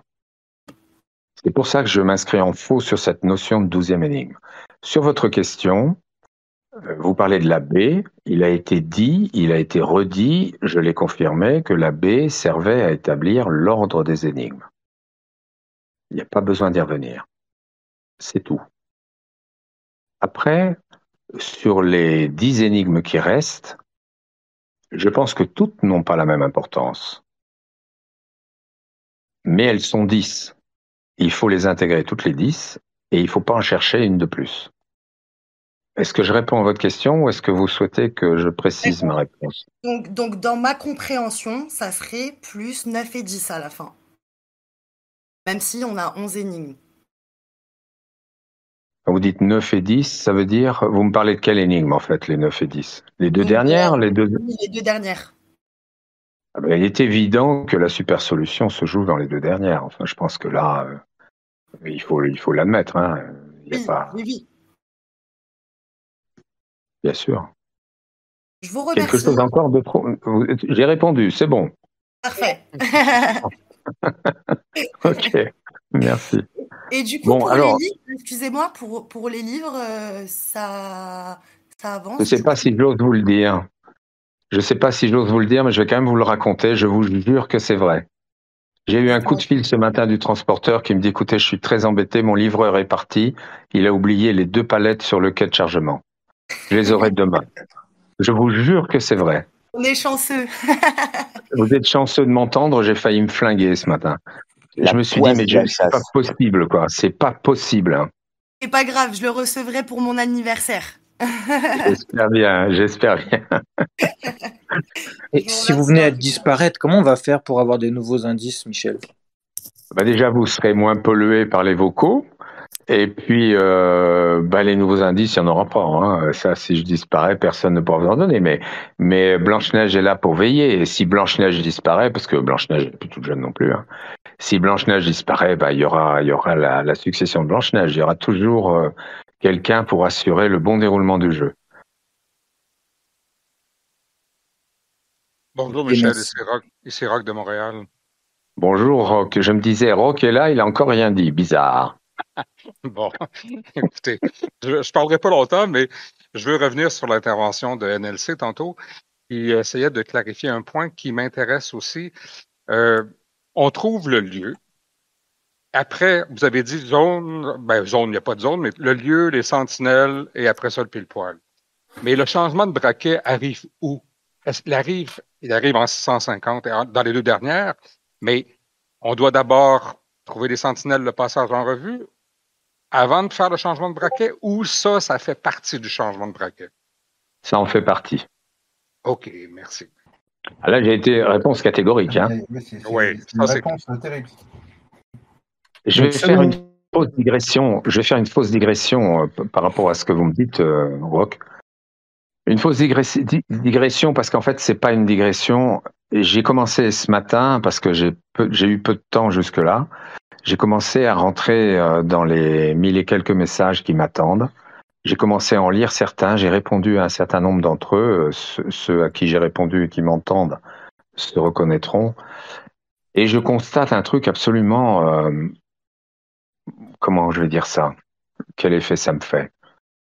C'est pour ça que je m'inscris en faux sur cette notion de 12e énigme. Sur votre question, vous parlez de la B, il a été dit, il a été redit, je l'ai confirmé, que la B servait à établir l'ordre des énigmes. Il n'y a pas besoin d'y revenir. C'est tout. Après, sur les 10 énigmes qui restent, je pense que toutes n'ont pas la même importance. Mais elles sont 10. Il faut les intégrer toutes les 10 et il ne faut pas en chercher une de plus. Est-ce que je réponds à votre question ou est-ce que vous souhaitez que je précise ma réponse? Donc, dans ma compréhension, ça serait plus 9 et 10 à la fin. Même si on a 11 énigmes. Quand vous dites 9 et 10, ça veut dire, vous me parlez de quelle énigme en fait, les 9 et 10? Les deux Donc, dernières, les deux? oui, les 2 dernières. Ah ben, il est évident que la super solution se joue dans les 2 dernières. Enfin, je pense que là, il faut l'admettre, hein. Il y a Oui, pas, oui. bien sûr. Je vous Quelque remercie. chose encore de trop? J'ai répondu, c'est bon. Parfait. Ok, merci. Et du coup, Bon, pour alors, les livres, excusez-moi, pour les livres, ça je avance ne sais du pas coup. si j'ose vous le dire. Je ne sais pas si j'ose vous le dire, mais je vais quand même vous le raconter. Je vous jure que c'est vrai. J'ai eu un coup de fil ce matin du transporteur qui me dit, écoutez, je suis très embêté, mon livreur est parti. Il a oublié les 2 palettes sur le quai de chargement. Je les aurai demain. Je vous jure que c'est vrai. On est chanceux. Vous êtes chanceux de m'entendre, j'ai failli me flinguer ce matin. La Je me suis dit, poisse mais de la c'est pas chasse. possible, quoi. C'est pas possible, hein. C'est pas grave, je le recevrai pour mon anniversaire. J'espère bien, j'espère bien. Et Je vous si vous remercie venez à en tout cas. disparaître, comment on va faire pour avoir des nouveaux indices, Michel? Bah déjà, vous serez moins pollué par les vocaux. Et puis, les nouveaux indices, il n'y en aura pas, hein. Ça, si je disparais, personne ne pourra vous en donner. Mais Blanche-Neige est là pour veiller. Et si Blanche-Neige disparaît, parce que Blanche-Neige n'est plus toute jeune non plus, hein. Si Blanche-Neige disparaît, il y aura la succession de Blanche-Neige. Il y aura toujours quelqu'un pour assurer le bon déroulement du jeu. Bonjour Et Michel, merci. ici Rock de Montréal. Bonjour, Rock. Je me disais, Rock est là, il a encore rien dit. Bizarre. Bon, écoutez, je ne parlerai pas longtemps, mais je veux revenir sur l'intervention de NLC tantôt. Il essayait de clarifier un point qui m'intéresse aussi. On trouve le lieu. Après, vous avez dit zone, zone, il n'y a pas de zone, mais le lieu, les sentinelles et après ça, le pile-poil. Mais le changement de braquet arrive où? Il arrive en 650 dans les 2 dernières, mais on doit d'abord trouver les sentinelles, le passage en revue, avant de faire le changement de braquet, ou ça fait partie du changement de braquet? Ça en fait partie. OK, merci. Ah, là, j'ai été réponse catégorique, hein. Oui, C'est une ça c'est réponse terrible. Je vais Donc, faire une fausse digression. Je vais faire une fausse digression par rapport à ce que vous me dites, Rock. Une fausse digression parce qu'en fait, c'est pas une digression. J'ai commencé ce matin parce que j'ai eu peu de temps jusque-là. J'ai commencé à rentrer dans les 1000 et quelques messages qui m'attendent. J'ai commencé à en lire certains. J'ai répondu à un certain nombre d'entre eux. Ceux à qui j'ai répondu et qui m'entendent se reconnaîtront. Et je constate un truc absolument... comment je vais dire ça? Quel effet ça me fait?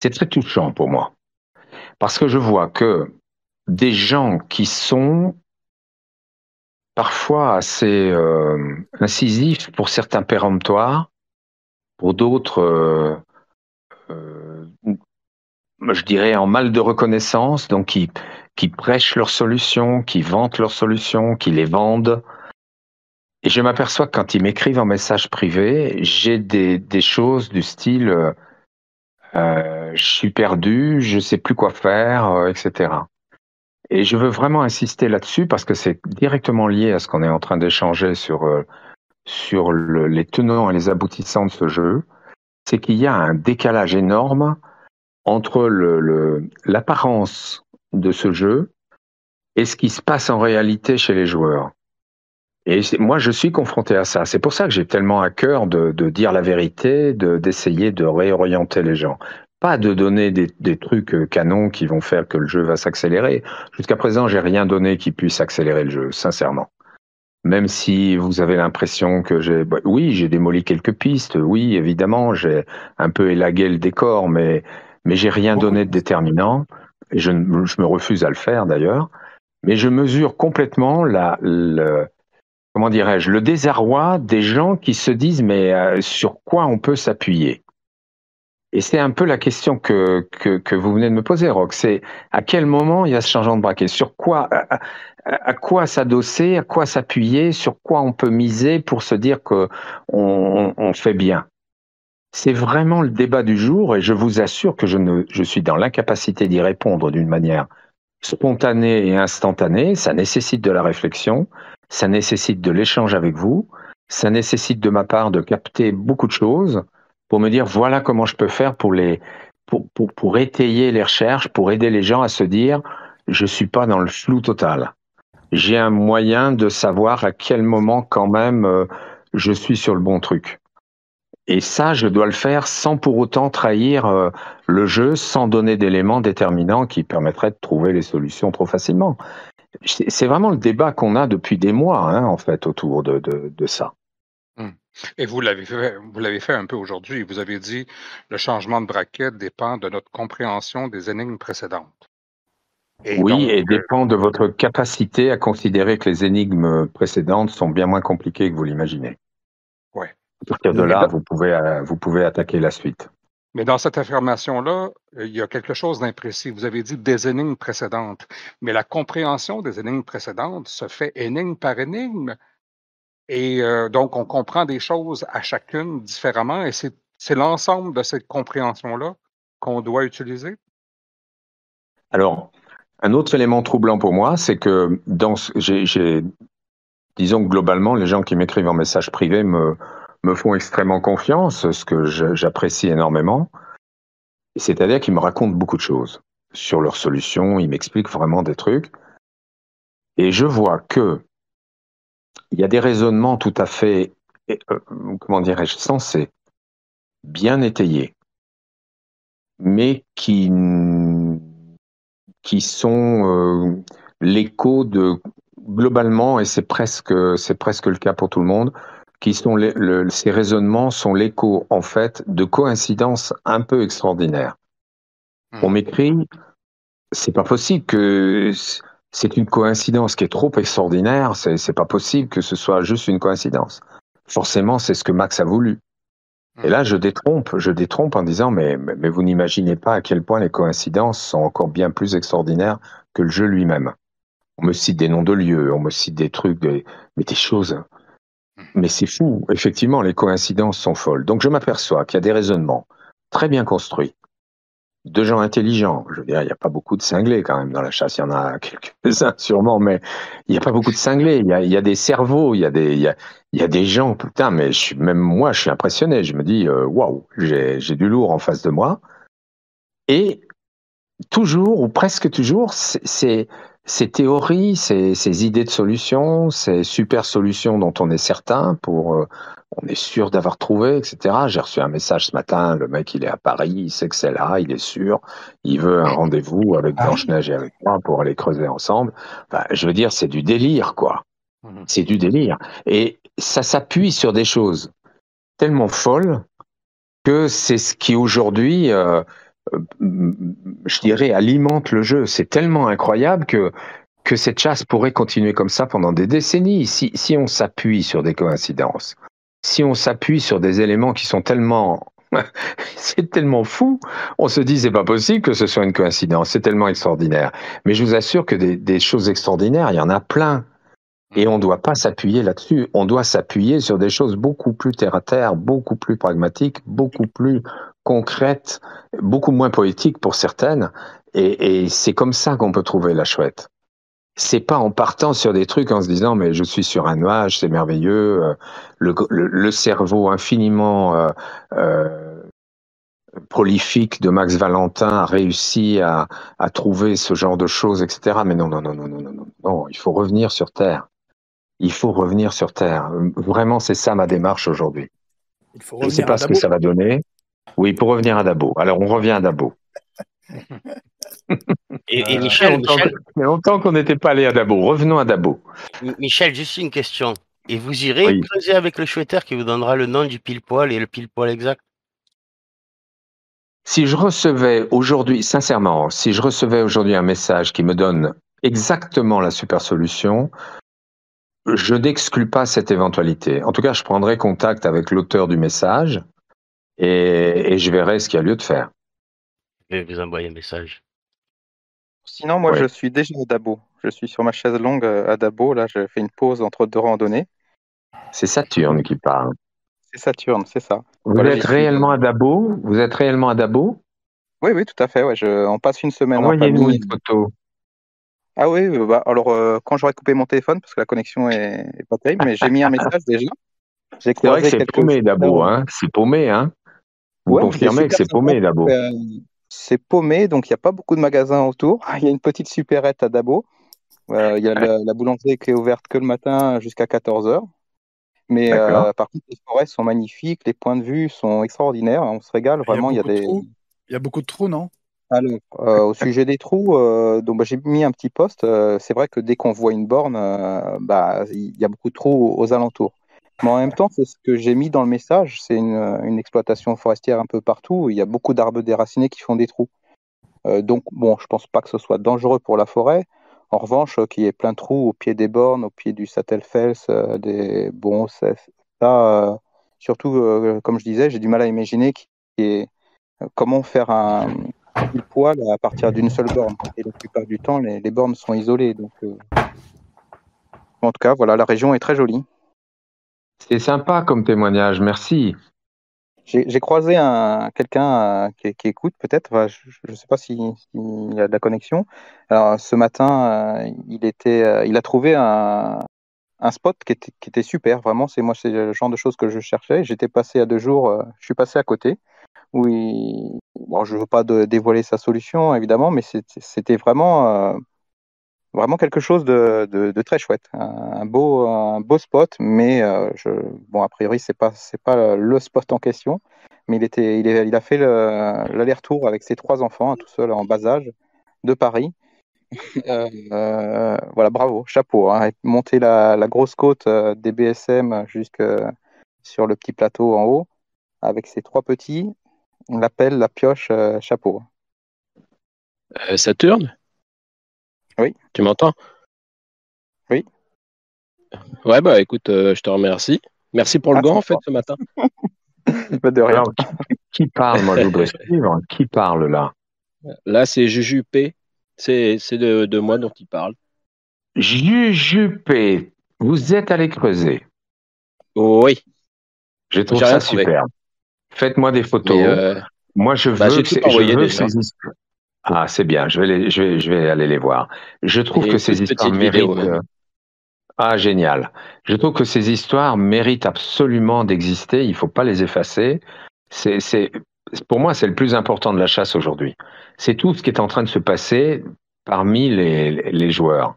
C'est très touchant pour moi. Parce que je vois que des gens qui sont parfois assez incisifs pour certains péremptoires, pour d'autres, je dirais en mal de reconnaissance, donc qui prêchent leurs solutions, qui vantent leurs solutions, qui les vendent. Et je m'aperçois que quand ils m'écrivent en message privé, j'ai des choses du style je suis perdu, je sais plus quoi faire, etc. Et je veux vraiment insister là-dessus parce que c'est directement lié à ce qu'on est en train d'échanger sur les tenants et les aboutissants de ce jeu. C'est qu'il y a un décalage énorme entre l'apparence de ce jeu et ce qui se passe en réalité chez les joueurs. Et moi, je suis confronté à ça. C'est pour ça que j'ai tellement à cœur de dire la vérité, d'essayer de réorienter les gens. Pas de donner des trucs canons qui vont faire que le jeu va s'accélérer. Jusqu'à présent, j'ai rien donné qui puisse accélérer le jeu, sincèrement. Même si vous avez l'impression que j'ai démoli quelques pistes, oui, évidemment, j'ai un peu élagué le décor, mais j'ai rien donné de déterminant. Et je me refuse à le faire d'ailleurs. Mais je mesure complètement comment dirais-je, le désarroi des gens qui se disent mais sur quoi on peut s'appuyer? Et c'est un peu la question que vous venez de me poser, Rock. C'est à quel moment il y a ce changement de braquet? Sur quoi, à quoi s'adosser, à quoi s'appuyer, sur quoi on peut miser pour se dire que on fait bien? C'est vraiment le débat du jour et je vous assure que je suis dans l'incapacité d'y répondre d'une manière spontanée et instantanée. Ça nécessite de la réflexion, ça nécessite de l'échange avec vous, ça nécessite de ma part de capter beaucoup de choses pour me dire voilà comment je peux faire pour étayer les recherches, pour aider les gens à se dire je suis pas dans le flou total. J'ai un moyen de savoir à quel moment quand même je suis sur le bon truc. Et ça, je dois le faire sans pour autant trahir le jeu, sans donner d'éléments déterminants qui permettraient de trouver les solutions trop facilement. C'est vraiment le débat qu'on a depuis des mois, hein, en fait, autour de ça. Et vous l'avez fait un peu aujourd'hui. Vous avez dit le changement de braquette dépend de notre compréhension des énigmes précédentes. Et Oui, donc, et dépend de votre capacité à considérer que les énigmes précédentes sont bien moins compliquées que vous l'imaginez. ouais. À partir de là, vous pouvez attaquer la suite. Mais dans cette affirmation-là, il y a quelque chose d'imprécis. Vous avez dit des énigmes précédentes. Mais la compréhension des énigmes précédentes se fait énigme par énigme. Et donc, on comprend des choses à chacune différemment. Et c'est l'ensemble de cette compréhension-là qu'on doit utiliser. Alors, un autre élément troublant pour moi, c'est que disons que globalement, les gens qui m'écrivent en message privé me font extrêmement confiance, ce que j'apprécie énormément. C'est-à-dire qu'ils me racontent beaucoup de choses sur leurs solutions, ils m'expliquent vraiment des trucs. Et je vois que il y a des raisonnements tout à fait, comment dirais-je, sensés, bien étayés, mais qui sont l'écho de, globalement, et c'est presque le cas pour tout le monde, ces raisonnements sont l'écho, en fait, de coïncidences un peu extraordinaires. On m'écrit, c'est pas possible que c'est une coïncidence qui est trop extraordinaire, c'est pas possible que ce soit juste une coïncidence. Forcément, c'est ce que Max a voulu. Et là, je détrompe en disant, mais vous n'imaginez pas à quel point les coïncidences sont encore bien plus extraordinaires que le jeu lui-même. On me cite des noms de lieux, on me cite des trucs, mais des choses. Mais c'est fou. Effectivement, les coïncidences sont folles. Donc, je m'aperçois qu'il y a des raisonnements très bien construits, de gens intelligents. Je veux dire, il n'y a pas beaucoup de cinglés quand même dans la chasse. Il y en a quelques-uns sûrement, mais il n'y a pas beaucoup de cinglés. Il y a des cerveaux, il y a des gens. Putain, mais même moi, je suis impressionné. Je me dis, waouh, j'ai du lourd en face de moi. Et toujours, ou presque toujours, ces théories, ces idées de solutions, ces super solutions dont on est certain, on est sûr d'avoir trouvé, etc. J'ai reçu un message ce matin, le mec il est à Paris, il sait que c'est là, il est sûr, il veut un rendez-vous avec Blanche-Neige et avec moi pour aller creuser ensemble. Enfin, je veux dire, c'est du délire, quoi. C'est du délire. Et ça s'appuie sur des choses tellement folles que c'est ce qui aujourd'hui, je dirais, alimente le jeu. C'est tellement incroyable que cette chasse pourrait continuer comme ça pendant des décennies si on s'appuie sur des coïncidences, si on s'appuie sur des éléments qui sont tellement c'est tellement fou, on se dit c'est pas possible que ce soit une coïncidence, c'est tellement extraordinaire. Mais je vous assure que des choses extraordinaires, il y en a plein. Et on ne doit pas s'appuyer là-dessus, on doit s'appuyer sur des choses beaucoup plus terre à terre, beaucoup plus pragmatiques, beaucoup plus concrètes, beaucoup moins poétiques pour certaines. Et c'est comme ça qu'on peut trouver la chouette. C'est pas en partant sur des trucs en se disant mais je suis sur un nuage, c'est merveilleux, le cerveau infiniment prolifique de Max Valentin a réussi à trouver ce genre de choses, etc. Mais non, il faut revenir sur Terre. Il faut revenir sur Terre. Vraiment, c'est ça ma démarche aujourd'hui. Je ne sais pas ce que ça va donner. Oui, pour revenir à Dabo. Alors, on revient à Dabo. Et Michel, il y a longtemps qu'on n'était pas allé à Dabo. Revenons à Dabo. Michel, juste une question. Et vous irez creuser avec le chouetteur qui vous donnera le nom du pile-poil et le pile-poil exact? Si je recevais aujourd'hui, sincèrement, si je recevais aujourd'hui un message qui me donne exactement la super solution, je n'exclus pas cette éventualité. En tout cas, je prendrai contact avec l'auteur du message et je verrai ce qu'il y a lieu de faire. Je vais vous envoyer un message. Sinon, moi, je suis déjà à Dabo. Je suis sur ma chaise longue à Dabo. Là, je fais une pause entre deux randonnées. C'est Saturne qui parle. c'est Saturne, c'est ça. Vous Voilà, j'y êtes suis. réellement à Dabo? Vous êtes réellement à Dabo? Oui, oui, tout à fait. Ouais, on passe une semaine en Envoyez-nous famille. une photo. Ah oui, bah, alors quand j'aurai coupé mon téléphone, parce que la connexion est pas terrible, mais j'ai mis un message déjà. J'ai C'est vrai que croisé c'est quelques paumé, Dabo, shooters. hein? C'est paumé, hein? Vous Ouais, mais c'est confirmez que super c'est sympa. paumé, Dabo? C'est paumé, donc il n'y a pas beaucoup de magasins autour. Il y a une petite supérette à Dabo. Il y a la boulangerie qui est ouverte que le matin jusqu'à 14h. Mais D'accord. par contre, les forêts sont magnifiques, les points de vue sont extraordinaires. On se régale Il y a vraiment. Il y a beaucoup de des. trous. Il y a beaucoup de trous, non? Alors, au sujet des trous, donc j'ai mis un petit post. C'est vrai que dès qu'on voit une borne, il y a beaucoup de trous aux alentours. Mais en même temps, c'est ce que j'ai mis dans le message. C'est une exploitation forestière un peu partout. Il y a beaucoup d'arbres déracinés qui font des trous. Donc, bon, je pense pas que ce soit dangereux pour la forêt. En revanche, qu'il y ait plein de trous au pied des bornes, au pied du Sattelfels, bon, ça, surtout, comme je disais, j'ai du mal à imaginer comment faire un pile poil à partir d'une seule borne. Et la plupart du temps, les bornes sont isolées. Donc, en tout cas, voilà, la région est très jolie. C'est sympa comme témoignage, merci. J'ai croisé quelqu'un qui écoute peut-être. Enfin, je ne sais pas s'il y a de la connexion. Alors, ce matin, il a trouvé un spot qui était super. Vraiment, c'est le genre de choses que je cherchais. J'étais passé à 2 jours. Je suis passé à côté. Bon, je ne veux pas dévoiler sa solution évidemment, mais c'était vraiment quelque chose de très chouette, un beau spot, mais bon, a priori, c'est pas le spot en question, mais il a fait l'aller-retour avec ses 3 enfants, tout seul en bas âge, de Paris. Voilà, bravo, chapeau, hein, monter la grosse côte des BSM jusque sur le petit plateau en haut, avec ses 3 petits, on l'appelle la pioche, chapeau. Saturne, Oui, tu m'entends? oui. Ouais, bah écoute, je te remercie. Merci pour le Ah, gant, en sympa. fait, ce matin. De rien. Alors, qui parle? Moi, je voudrais suivre. Qui parle là? Là, c'est Jujupé. C'est de moi dont il parle. Jujupé, vous êtes allé creuser. Oui, Je trouve j'ai rien ça trouvé. super. Faites-moi des Mais photos. Moi, je veux j'ai tout je envoyé veux déjà. ces histoires. Ah, c'est bien. Je vais aller les voir. Je trouve Et que une ces toute histoires petite vidéo méritent. même. Ah, génial. Je trouve que ces histoires méritent absolument d'exister. Il ne faut pas les effacer. Pour moi, c'est le plus important de la chasse aujourd'hui. C'est tout ce qui est en train de se passer parmi les joueurs.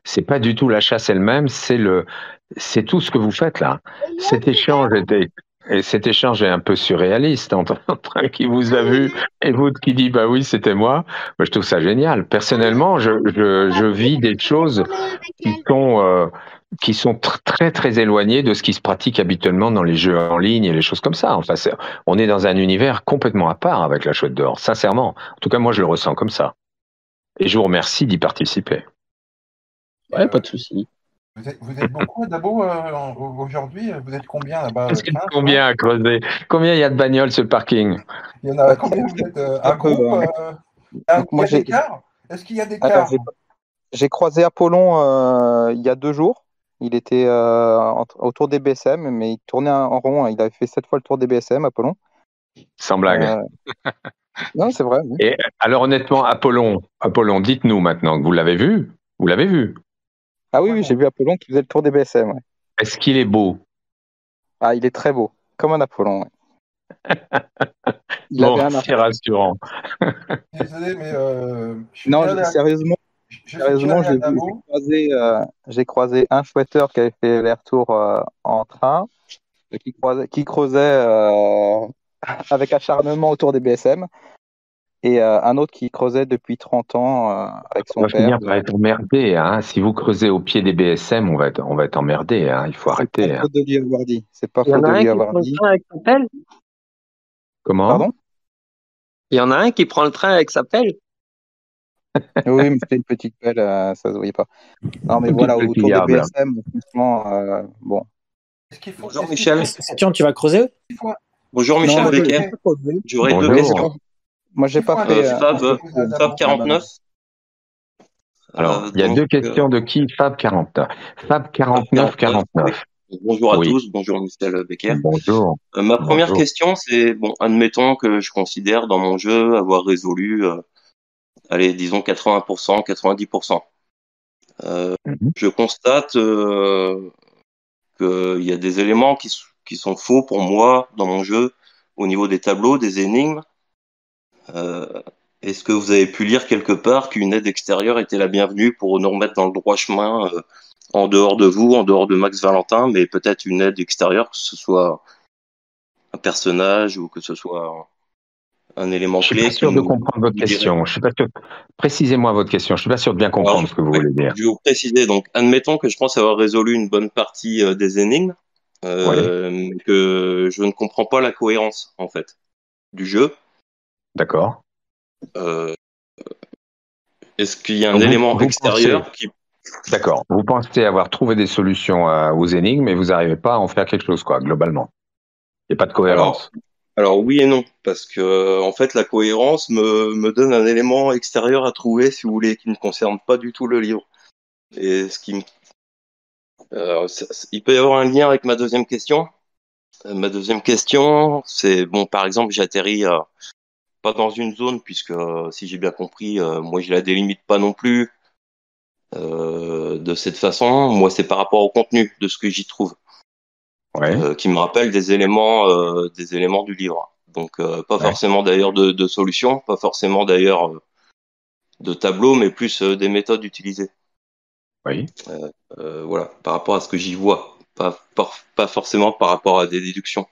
C'est pas du tout la chasse elle-même, c'est tout ce que vous faites là. Cet échange est un peu surréaliste entre un qui vous a vu et vous qui dit bah oui c'était moi. Moi, je trouve ça génial. Personnellement, je vis des choses qui sont très très éloignées de ce qui se pratique habituellement dans les jeux en ligne et les choses comme ça. Enfin, on est dans un univers complètement à part avec la chouette d'or, sincèrement. En tout cas, moi, je le ressens comme ça. Et je vous remercie d'y participer. Ouais, pas de souci. Vous êtes beaucoup à Dabo aujourd'hui? Vous êtes combien là-bas? Vous êtes 15, combien à creuser? Combien il y a de bagnoles sur le parking? Il y en a combien? Vous êtes un groupe? Il y a des cars? Est-ce qu'il y a des cars? J'ai croisé Apollon il y a 2 jours. Il était autour des BSM, mais il tournait en rond. Il avait fait 7 fois le tour des BSM, Apollon. Sans blague. Non, c'est vrai. Oui. Et alors honnêtement, Apollon, dites-nous maintenant que vous l'avez vu. Vous l'avez vu? Ah oui, j'ai vu Apollon qui faisait le tour des BSM. Ouais. Est-ce qu'il est beau? Ah, il est très beau, comme un Apollon. Ouais. Bon, c'est rassurant. Désolé, mais non, sérieusement, j'ai croisé un chouetteur qui avait fait l'aller-retour en train, qui creusait avec acharnement autour des BSM, et un autre qui creusait depuis 30 ans avec son On va père. finir par être emmerdé. Hein. Si vous creusez au pied des BSM, on va être emmerdé. Hein. Il faut arrêter. C'est pas faute de lui avoir dit. C'est pas Il y en faute a de un lui qui avoir prend le dit. train avec sa pelle. Comment? Pardon? Il y en a un qui prend le train avec sa pelle. Oui, mais c'était une petite pelle, ça se voyait pas. Non, mais voilà, autour des BSM, franchement, bon. Bonjour Michel. Saturne, tu vas creuser? Bonjour Michel Becker. J'aurais 2 questions. Moi, j'ai pas fait. Fab 49. Alors, il y a 2 questions de qui? Fab 49. Fab 49. Bonjour à Oui, tous, bonjour Michel Becker. bonjour. Ma première Bonjour. question, c'est, bon, admettons que je considère dans mon jeu avoir résolu, allez, disons 80%, 90%. Mhm. Je constate qu'il y a des éléments qui sont faux pour moi dans mon jeu au niveau des tableaux, des énigmes. Euh, Est-ce que vous avez pu lire quelque part qu'une aide extérieure était la bienvenue pour nous remettre dans le droit chemin, en dehors de vous, en dehors de Max Valentin, mais peut-être une aide extérieure, que ce soit un personnage ou que ce soit un élément Je suis pas clé qui sûr de comprendre votre nous dirait. question. Je suis pas sûr. Précisez-moi votre question. Je suis pas sûr de bien Alors, comprendre ce que vous oui, voulez dire. je vais vous préciser. Donc, admettons que je pense avoir résolu une bonne partie des énigmes, Oui, mais que je ne comprends pas la cohérence en fait du jeu. d'accord. Euh, Est-ce qu'il y a un Donc élément vous pensez, extérieur qui... d'accord, vous pensez avoir trouvé des solutions aux énigmes, mais vous n'arrivez pas à en faire quelque chose, quoi, globalement. Il n'y a pas de Alors, cohérence. alors oui et non, parce que en fait la cohérence me donne un élément extérieur à trouver, si vous voulez, qui ne concerne pas du tout le livre. Et ce qui me... il peut y avoir un lien avec ma deuxième question. Ma deuxième question, c'est bon, par exemple, j'atterris pas dans une zone, puisque si j'ai bien compris, moi je la délimite pas non plus de cette façon. Moi, c'est par rapport au contenu de ce que j'y trouve, Oui, qui me rappelle des éléments du livre. Donc, pas ouais, forcément d'ailleurs de solutions, pas forcément d'ailleurs de tableaux, mais plus des méthodes utilisées. oui. Voilà, par rapport à ce que j'y vois, pas forcément par rapport à des déductions.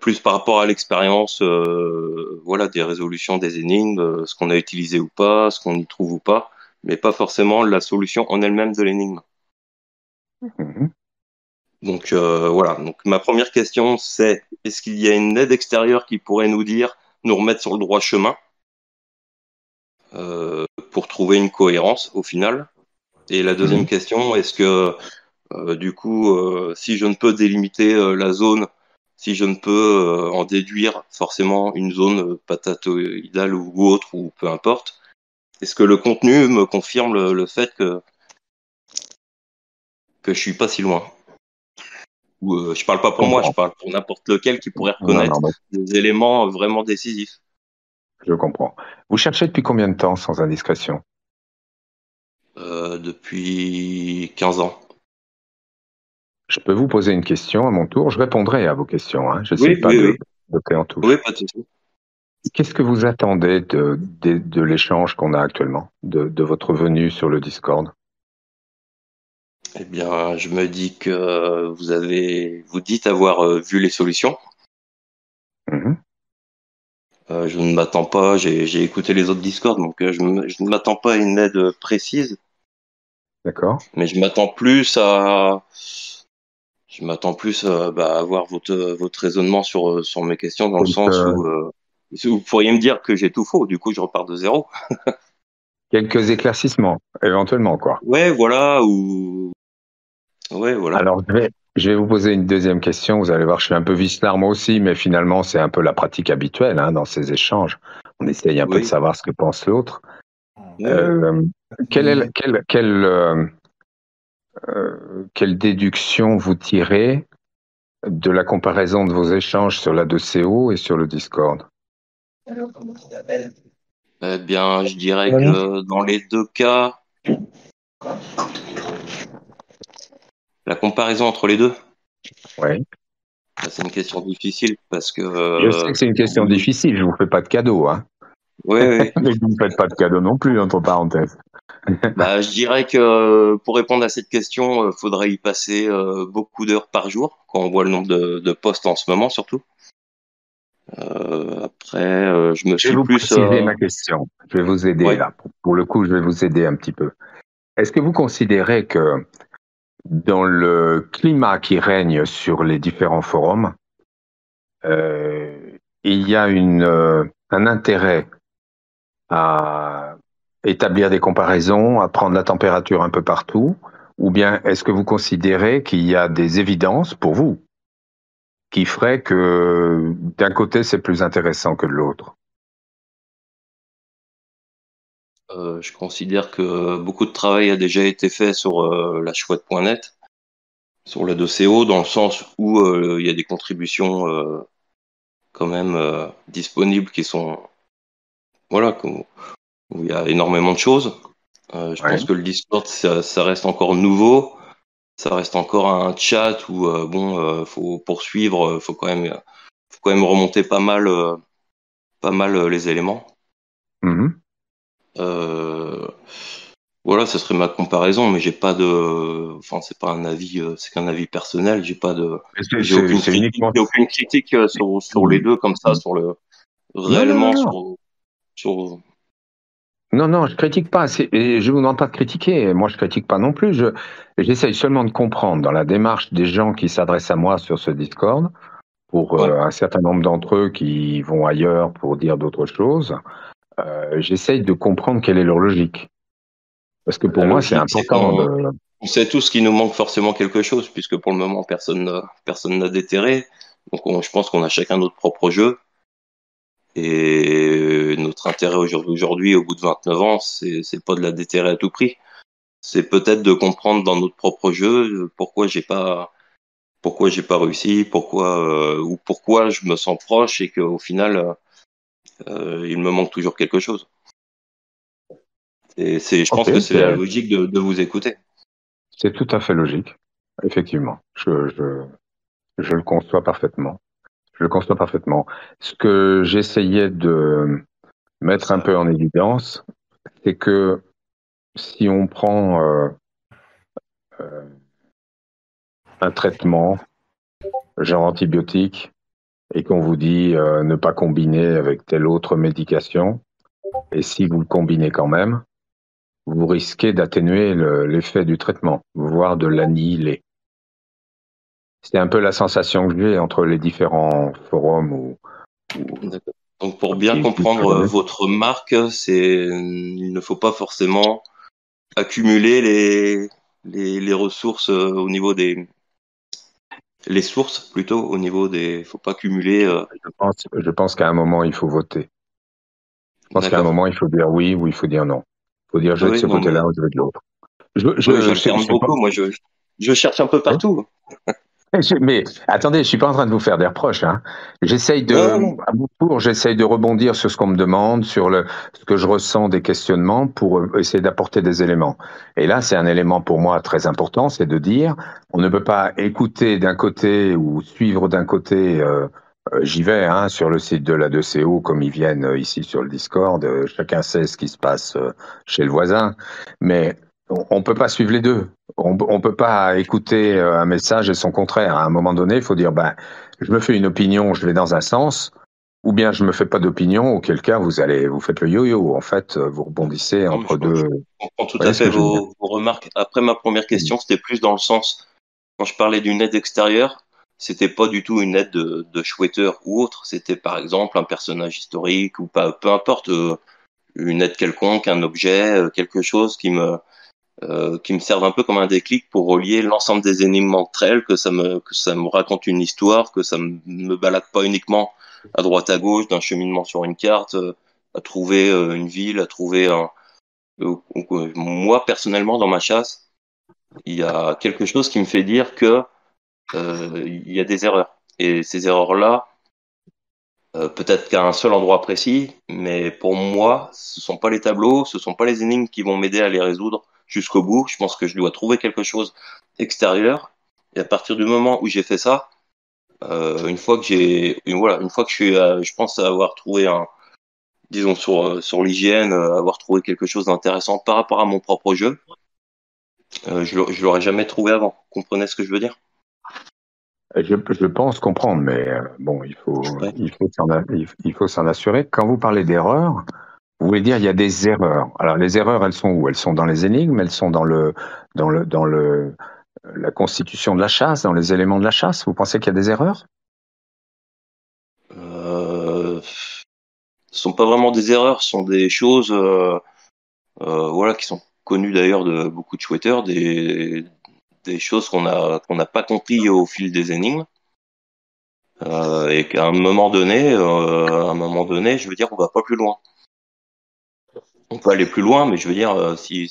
Plus par rapport à l'expérience, voilà, des résolutions des énigmes, ce qu'on a utilisé ou pas, ce qu'on y trouve ou pas, mais pas forcément la solution en elle-même de l'énigme. Mhm. Donc voilà. Donc ma première question, c'est est-ce qu'il y a une aide extérieure qui pourrait nous remettre sur le droit chemin pour trouver une cohérence au final? Et la deuxième Mhm. question, est-ce que du coup, si je ne peux délimiter la zone, si je ne peux en déduire forcément une zone patatoïdale ou autre, ou peu importe, est-ce que le contenu me confirme le fait que je suis pas si loin? Ou je parle pas Je pour moi, je comprends. parle pour n'importe lequel qui pourrait Non, reconnaître non, mais des éléments vraiment décisifs. je comprends. Vous cherchez depuis combien de temps, sans indiscrétion? Depuis 15 ans. Je peux vous poser une question à mon tour. Je répondrai à vos questions. Hein. Je ne suis Oui, pas oui, oui. de clé en Oui, touche. pas de souci. Qu'est-ce que vous attendez de l'échange qu'on a actuellement, de votre venue sur le Discord? Eh bien, je me dis que vous dites avoir vu les solutions. Mhm. Je ne m'attends pas, j'ai écouté les autres Discord, donc je ne m'attends pas à une aide précise, D'accord. mais je m'attends plus à avoir votre raisonnement sur mes questions, dans le sens Quelques, où vous pourriez me dire que j'ai tout faux, du coup je repars de zéro. quelques éclaircissements, éventuellement, quoi. Ouais, voilà, ou ouais, voilà. Alors, je vais vous poser une deuxième question. Vous allez voir, je suis un peu vicelard moi aussi, mais finalement, c'est un peu la pratique habituelle hein, dans ces échanges. On essaye un peu de Oui, savoir ce que pense l'autre. oui, oui. Euh, quelle déduction vous tirez de la comparaison de vos échanges sur la 2CO et sur le Discord? Eh bien, je dirais que dans les deux cas, la comparaison entre les deux, Oui. c'est une question difficile parce que Je sais que c'est une question difficile, je vous fais pas de cadeau, hein. oui, oui. Mais vous ne faites pas de cadeau non plus, entre parenthèses. Bah, je dirais que pour répondre à cette question, faudrait y passer beaucoup d'heures par jour, quand on voit le nombre de postes en ce moment, surtout. Après, je me Je vais suis vous plus... préciser ma question. Je vais vous aider ouais. là. Pour le coup, je vais vous aider un petit peu. Est-ce que vous considérez que dans le climat qui règne sur les différents forums, il y a un intérêt à établir des comparaisons, à prendre la température un peu partout, ou bien est-ce que vous considérez qu'il y a des évidences pour vous qui feraient que d'un côté c'est plus intéressant que de l'autre? Je considère que beaucoup de travail a déjà été fait sur la chouette.net. sur la 2CO, dans le sens où il y a des contributions quand même disponibles qui sont, voilà, où il y a énormément de choses. Je pense que le Discord, ça reste encore nouveau. Ça reste encore un chat où faut poursuivre, faut quand même remonter pas mal les éléments. Voilà, ce serait ma comparaison, mais j'ai pas enfin c'est pas un avis, c'est qu'un avis personnel. J'ai aucune critique sur les deux comme ça, sur le réellement sur. Non, je critique pas. Et je vous demande pas de critiquer. Moi, je critique pas non plus. J'essaye seulement de comprendre dans la démarche des gens qui s'adressent à moi sur ce Discord, pour un certain nombre d'entre eux qui vont ailleurs pour dire d'autres choses. J'essaye de comprendre quelle est leur logique. Parce que pour moi, c'est important. On sait tous qu'il nous manque forcément quelque chose, puisque pour le moment, personne n'a déterré. Donc, je pense qu'on a chacun notre propre jeu. Et notre intérêt aujourd'hui, au bout de 29 ans, c'est pas de la déterrer à tout prix. C'est peut-être de comprendre dans notre propre jeu pourquoi j'ai pas réussi, pourquoi je me sens proche et qu'au final, il me manque toujours quelque chose. Et je pense que c'est la logique de vous écouter. C'est tout à fait logique, effectivement. Je le conçois parfaitement. Ce que j'essayais de mettre un peu en évidence, c'est que si on prend un traitement, genre antibiotique, et qu'on vous dit ne pas combiner avec telle autre médication, et si vous le combinez quand même, vous risquez d'atténuer l'effet du traitement, voire de l'annihiler. C'est un peu la sensation que j'ai entre les différents forums. Donc pour bien comprendre votre marque, il ne faut pas forcément accumuler les ressources au niveau les sources plutôt au niveau des. Faut pas cumuler. Je pense qu'à un moment il faut voter. Je pense qu'à un moment il faut dire oui ou il faut dire non. Il faut dire je vais de ce côté-là ou je vais de l'autre. Je cherche beaucoup. Moi, je cherche un peu partout. Mais attendez, je suis pas en train de vous faire des reproches. Hein. J'essaye de rebondir sur ce qu'on me demande, sur ce que je ressens des questionnements pour essayer d'apporter des éléments. Et là, c'est un élément pour moi très important, c'est de dire, on ne peut pas écouter d'un côté ou suivre d'un côté. J'y vais sur le site de la 2CO, comme ils viennent ici sur le Discord. Chacun sait ce qui se passe chez le voisin, mais on peut pas suivre les deux. On peut pas écouter un message et son contraire. À un moment donné, il faut dire, je me fais une opinion, je vais dans un sens, ou bien je me fais pas d'opinion, auquel cas vous faites le yo-yo. En fait, vous rebondissez entre deux. Je comprends tout à fait vos remarques. Après, ma première question, c'était plus dans le sens, quand je parlais d'une aide extérieure, c'était pas du tout une aide de chouetteur ou autre. C'était par exemple un personnage historique ou pas, peu importe, une aide quelconque, un objet, quelque chose qui me serve un peu comme un déclic pour relier l'ensemble des énigmes entre elles, que ça me raconte une histoire, que ça me balade pas uniquement à droite à gauche d'un cheminement sur une carte, à trouver une ville, à trouver moi personnellement dans ma chasse, il y a quelque chose qui me fait dire que il y a des erreurs. Et ces erreurs-là, peut-être qu'à un seul endroit précis, mais pour moi, ce sont pas les tableaux, ce sont pas les énigmes qui vont m'aider à les résoudre jusqu'au bout. Je pense que je dois trouver quelque chose extérieur. Et à partir du moment où j'ai fait ça, une fois que je suis, je pense avoir trouvé disons sur l'hygiène, avoir trouvé quelque chose d'intéressant par rapport à mon propre jeu, je l'aurais jamais trouvé avant. Vous comprenez ce que je veux dire? Je pense comprendre, mais bon, il faut s'en assurer. Quand vous parlez d'erreurs, vous voulez dire il y a des erreurs. Alors les erreurs, elles sont où? Elles sont dans les énigmes, elles sont dans la constitution de la chasse, dans les éléments de la chasse. Vous pensez qu'il y a des erreurs? Ce sont pas vraiment des erreurs, ce sont des choses, qui sont connues d'ailleurs de beaucoup de chouetteurs, des choses qu'on n'a pas compris au fil des énigmes. Et qu'à un moment donné, je veux dire, on va pas plus loin. On peut aller plus loin, mais je veux dire, si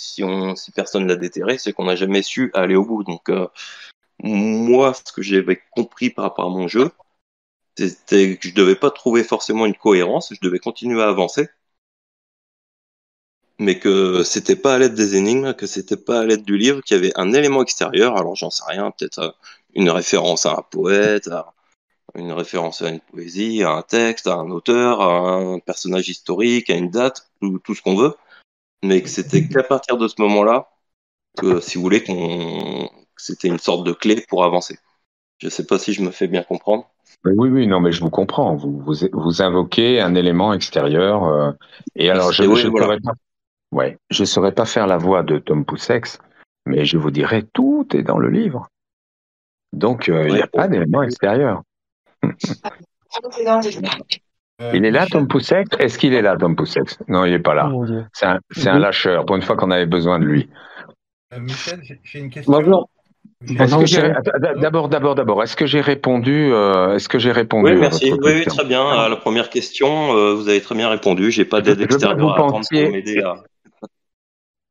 personne l'a déterré, c'est qu'on n'a jamais su aller au bout. Donc, moi, ce que j'avais compris par rapport à mon jeu, c'était que je devais pas trouver forcément une cohérence, je devais continuer à avancer, mais que c'était pas à l'aide des énigmes, que c'était pas à l'aide du livre, qu'il y avait un élément extérieur, alors j'en sais rien, peut-être une référence à un poète, une référence à une poésie, à un texte, à un auteur, à un personnage historique, à une date, tout ce qu'on veut, mais que c'était qu'à partir de ce moment-là, que si vous voulez, que c'était une sorte de clé pour avancer. Je sais pas si je me fais bien comprendre. Oui, non, mais je vous comprends. Vous invoquez un élément extérieur. Et alors, je ne saurais pas faire la voix de Tom Poussex, mais je vous dirais, tout est dans le livre. Donc, il n'y a pas d'élément extérieur. Il est là, Tom Poussex? Est-ce qu'il est là, Tom Poussex? Non, il n'est pas là. C'est un lâcheur, pour une fois qu'on avait besoin de lui. Michel, j'ai une question. Bonjour. D'abord, est-ce que j'ai répondu Oui, merci. Oui, très bien. À la première question, vous avez très bien répondu. J'ai pas d'aide extérieure à attendre pour m'aider à...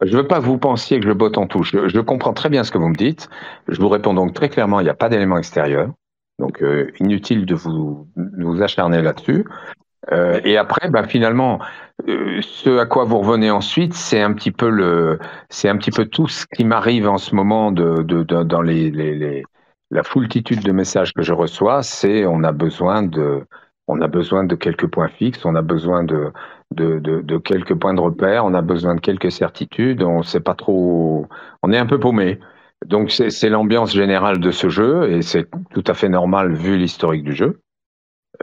Je veux pas que vous pensiez que je botte en touche. Je comprends très bien ce que vous me dites. Je vous réponds donc très clairement, il n'y a pas d'élément extérieur. Donc, inutile de vous acharner là-dessus. Et après, finalement, ce à quoi vous revenez ensuite, c'est un petit peu tout ce qui m'arrive en ce moment dans la foultitude de messages que je reçois. C'est on a besoin de quelques points fixes, on a besoin de quelques points de repère, on a besoin de quelques certitudes. On sait pas trop, on est un peu paumé. Donc c'est l'ambiance générale de ce jeu et c'est tout à fait normal vu l'historique du jeu.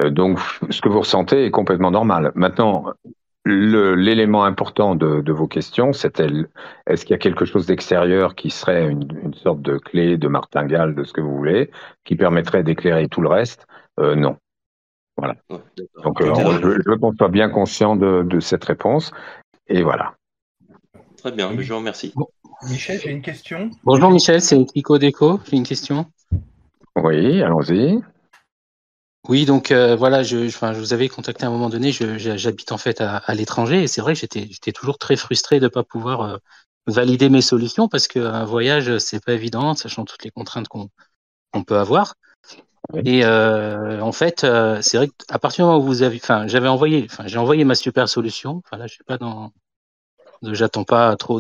Donc, ce que vous ressentez est complètement normal. Maintenant, l'élément important de vos questions, c'était est-ce qu'il y a quelque chose d'extérieur qui serait une sorte de clé, de martingale, de ce que vous voulez, qui permettrait d'éclairer tout le reste? Non. Voilà. Donc, je veux qu'on soit bien conscient de cette réponse. Et voilà. Très bien, je vous remercie. Michel, j'ai une question. Bonjour Michel, c'est Pico Déco. J'ai une question. Oui, allons-y. Oui, donc voilà, je vous avais contacté à un moment donné. J'habite en fait à l'étranger et c'est vrai que j'étais toujours très frustré de ne pas pouvoir valider mes solutions parce qu'un voyage, c'est pas évident, sachant toutes les contraintes qu'on peut avoir. Oui. Et en fait, c'est vrai qu'à partir du moment où vous avez, j'ai envoyé ma super solution. Enfin là, je suis pas j'attends pas trop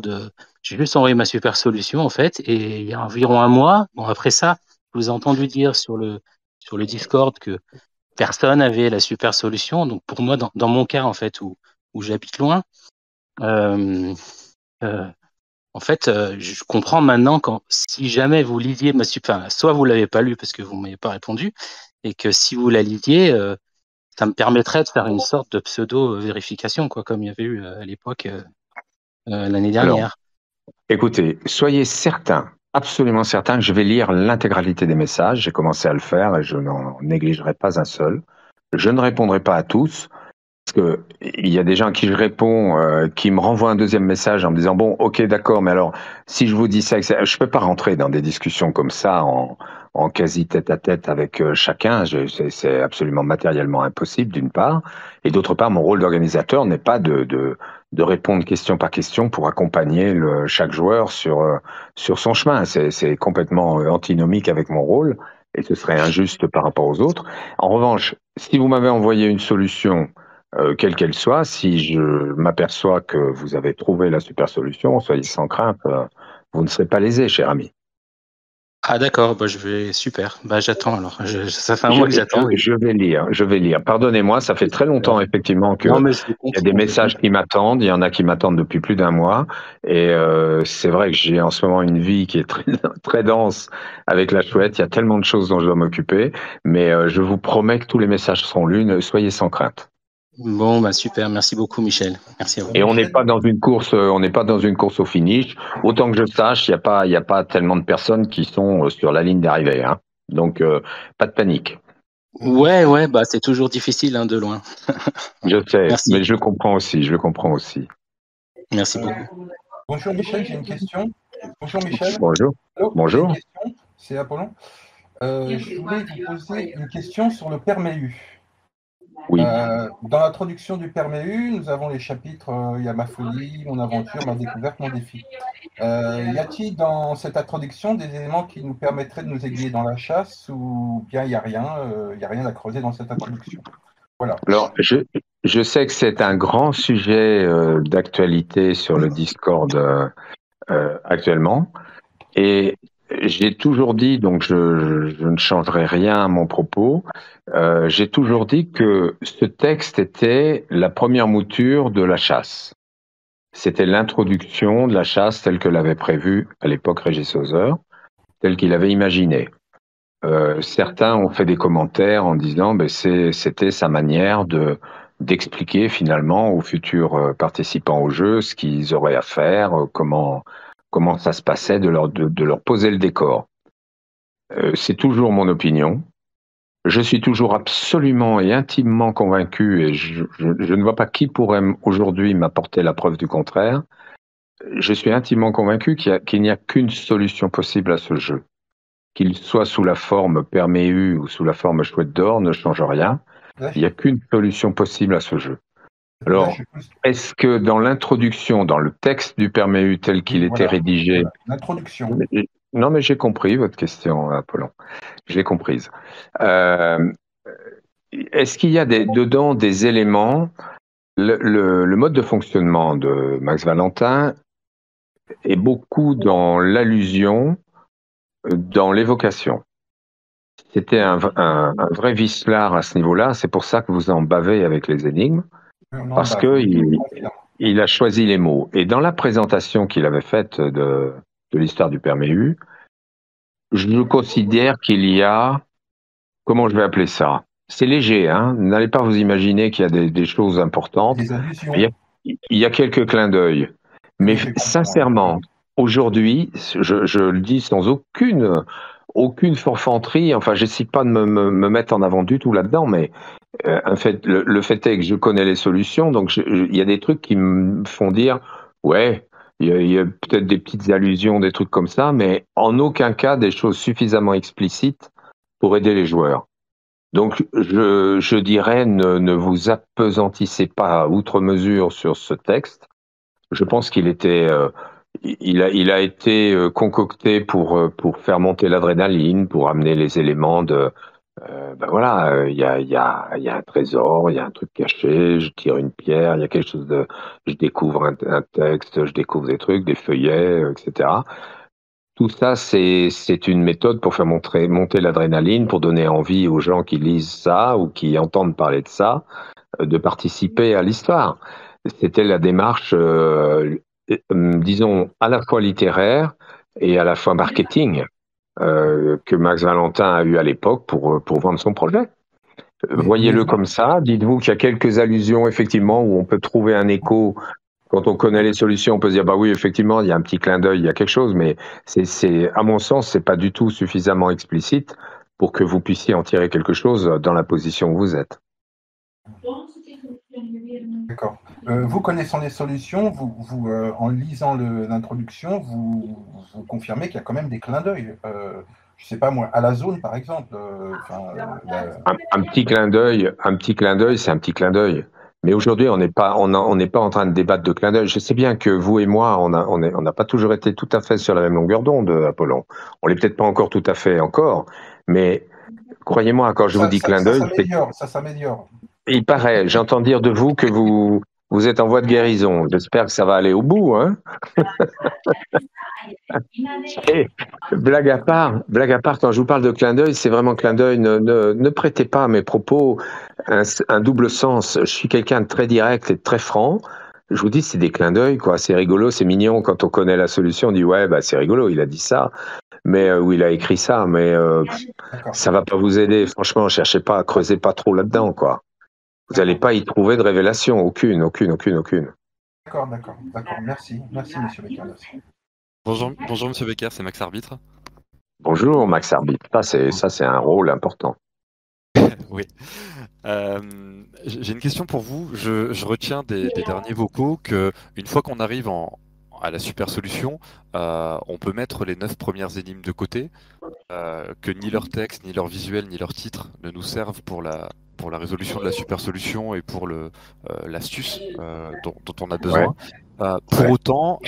j'ai juste envoyé ma super solution en fait. Et il y a environ un mois, bon après ça, je vous ai entendu dire sur le Discord que personne avait la super solution. Donc pour moi, dans mon cas en fait où j'habite loin, en fait, je comprends maintenant si jamais vous lisiez ma super, soit vous l'avez pas lu parce que vous m'avez pas répondu, et que si vous la lisiez, ça me permettrait de faire une sorte de pseudo vérification, quoi, comme il y avait eu à l'époque l'année dernière. Alors, écoutez, soyez certains. Absolument certain que je vais lire l'intégralité des messages. J'ai commencé à le faire et je n'en négligerai pas un seul. Je ne répondrai pas à tous parce que il y a des gens à qui je réponds qui me renvoient un deuxième message en me disant bon, ok, d'accord, mais alors si je vous dis ça, je peux pas rentrer dans des discussions comme ça en quasi tête-à-tête avec chacun. C'est absolument matériellement impossible d'une part, et d'autre part, mon rôle d'organisateur n'est pas de répondre question par question pour accompagner chaque joueur sur son chemin. C'est complètement antinomique avec mon rôle et ce serait injuste par rapport aux autres. En revanche, si vous m'avez envoyé une solution, quelle qu'elle soit, si je m'aperçois que vous avez trouvé la super solution, soyez sans crainte, vous ne serez pas lésé, cher ami. Ah d'accord, super. J'attends alors. Ça fait un mois que j'attends. Je vais lire. Pardonnez-moi, ça fait très longtemps effectivement qu'il y a des messages qui m'attendent. Il y en a qui m'attendent depuis plus d'un mois. Et c'est vrai que j'ai en ce moment une vie qui est très, très dense avec la chouette. Il y a tellement de choses dont je dois m'occuper. Mais je vous promets que tous les messages seront lus. Soyez sans crainte. Bon, super, merci beaucoup Michel. Merci à vous. Et on n'est pas dans une course, au finish. Autant que je sache, il y a pas tellement de personnes qui sont sur la ligne d'arrivée, hein. Donc pas de panique. Ouais, c'est toujours difficile de loin. Je sais, merci. Mais je le comprends aussi. Merci beaucoup. Bonjour Michel, j'ai une question. Bonjour Michel. Bonjour. Hello, bonjour. C'est Apollon. Je voulais vous poser une question sur le Perméu. Oui. Dans l'introduction du Perméu, nous avons les chapitres il y a ma folie, mon aventure, ma découverte, mon défi. Y a-t-il dans cette introduction des éléments qui nous permettraient de nous aiguiller dans la chasse ou bien il n'y a rien à creuser dans cette introduction? Voilà. Alors, je sais que c'est un grand sujet d'actualité sur le Discord actuellement. Et j'ai toujours dit, donc je ne changerai rien à mon propos, j'ai toujours dit que ce texte était la première mouture de la chasse. C'était l'introduction de la chasse telle que l'avait prévue à l'époque Régis Hauser, telle qu'il avait imaginé. Certains ont fait des commentaires en disant que c'était sa manière d'expliquer finalement aux futurs participants au jeu ce qu'ils auraient à faire, comment ça se passait, de leur poser le décor. C'est toujours mon opinion. Je suis toujours absolument et intimement convaincu, et je ne vois pas qui pourrait aujourd'hui m'apporter la preuve du contraire. Je suis intimement convaincu qu'il n'y a qu'une solution possible à ce jeu. Qu'il soit sous la forme Perméu ou sous la forme Chouette d'Or ne change rien. Il n'y a qu'une solution possible à ce jeu. Alors, est-ce que dans l'introduction, dans le texte du Perméu tel qu'il était rédigé... L'introduction. Non, mais j'ai compris votre question, Apollon. Je l'ai comprise. Est-ce qu'il y a dedans des éléments... Le mode de fonctionnement de Max Valentin est beaucoup dans l'allusion, dans l'évocation. C'était un vrai vicelard à ce niveau-là. C'est pour ça que vous en bavez avec les énigmes, parce qu'il a choisi les mots. Et dans la présentation qu'il avait faite de l'histoire du Perméu, je considère qu'il y a... Comment je vais appeler ça? C'est léger, hein. N'allez pas vous imaginer qu'il y a des choses importantes. Il y a quelques clins d'œil. Mais sincèrement, aujourd'hui, je le dis sans aucune forfanterie, enfin, j'essaie pas de me mettre en avant du tout là-dedans, mais le fait est que je connais les solutions, donc il y a des trucs qui me font dire, ouais, il y a peut-être des petites allusions, des trucs comme ça, mais en aucun cas des choses suffisamment explicites pour aider les joueurs. Donc, je dirais, ne vous appesantissez pas outre mesure sur ce texte. Je pense qu'il était... Il a été concocté pour faire monter l'adrénaline, pour amener les éléments de il y a un trésor, il y a un truc caché, je tire une pierre, il y a quelque chose je découvre un texte, je découvre des trucs, des feuillets, etc. Tout ça, c'est une méthode pour faire monter l'adrénaline, pour donner envie aux gens qui lisent ça ou qui entendent parler de ça, de participer à l'histoire. C'était la démarche disons, à la fois littéraire et à la fois marketing que Max Valentin a eu à l'époque pour vendre son projet. Voyez-le comme ça, dites-vous qu'il y a quelques allusions, effectivement, où on peut trouver un écho. Quand on connaît les solutions, on peut se dire, bah oui, effectivement, il y a un petit clin d'œil, il y a quelque chose, mais à mon sens, c'est pas du tout suffisamment explicite pour que vous puissiez en tirer quelque chose dans la position où vous êtes. D'accord. Vous connaissant les solutions, en lisant l'introduction, vous confirmez qu'il y a quand même des clins d'œil. Je sais pas moi, à la zone par exemple. Un petit clin d'œil, c'est un petit clin d'œil. Mais aujourd'hui, on n'est pas en train de débattre de clin d'œil. Je sais bien que vous et moi, on n'a pas toujours été tout à fait sur la même longueur d'onde, Apollon. On l'est peut-être pas encore tout à fait encore, mais croyez-moi, quand je vous dis clin d'œil, ça s'améliore. Il paraît, j'entends dire de vous que vous êtes en voie de guérison. J'espère que ça va aller au bout, hein. Et blague à part, quand je vous parle de clin d'œil, c'est vraiment clin d'œil. Ne prêtez pas à mes propos un double sens. Je suis quelqu'un de très direct et de très franc. Je vous dis, c'est des clins d'œil, quoi. C'est rigolo, c'est mignon. Quand on connaît la solution, on dit ouais, bah c'est rigolo, il a dit ça, mais ou il a écrit ça, mais ça va pas vous aider. Franchement, cherchez pas, creusez pas trop là-dedans, quoi. Vous n'allez pas y trouver de révélation, aucune. D'accord. Merci, monsieur Becker. Bonjour, monsieur Becker, c'est Max Arbitre. Bonjour, Max Arbitre. Ça, c'est un rôle important. Oui. J'ai une question pour vous. Je retiens des derniers vocaux qu'une fois qu'on arrive à la super solution, on peut mettre les 9 premières énigmes de côté, que ni leur texte, ni leur visuel, ni leur titre ne nous servent pour la résolution de la super solution et pour l'astuce dont on a besoin. Pour autant,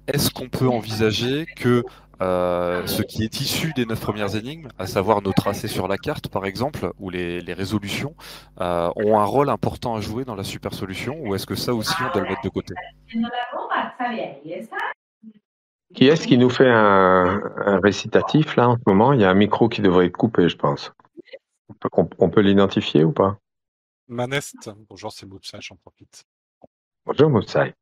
est-ce qu'on peut envisager que ce qui est issu des 9 premières énigmes, à savoir nos tracés sur la carte par exemple, ou les résolutions, ont un rôle important à jouer dans la super solution, ou est-ce que ça aussi on doit le mettre de côté? Qui est-ce qui nous fait un récitatif là en ce moment? Il y a un micro qui devrait être coupé, je pense. On peut l'identifier ou pas? Manest, bonjour, c'est Moussa, j'en profite. Bonjour Moussai.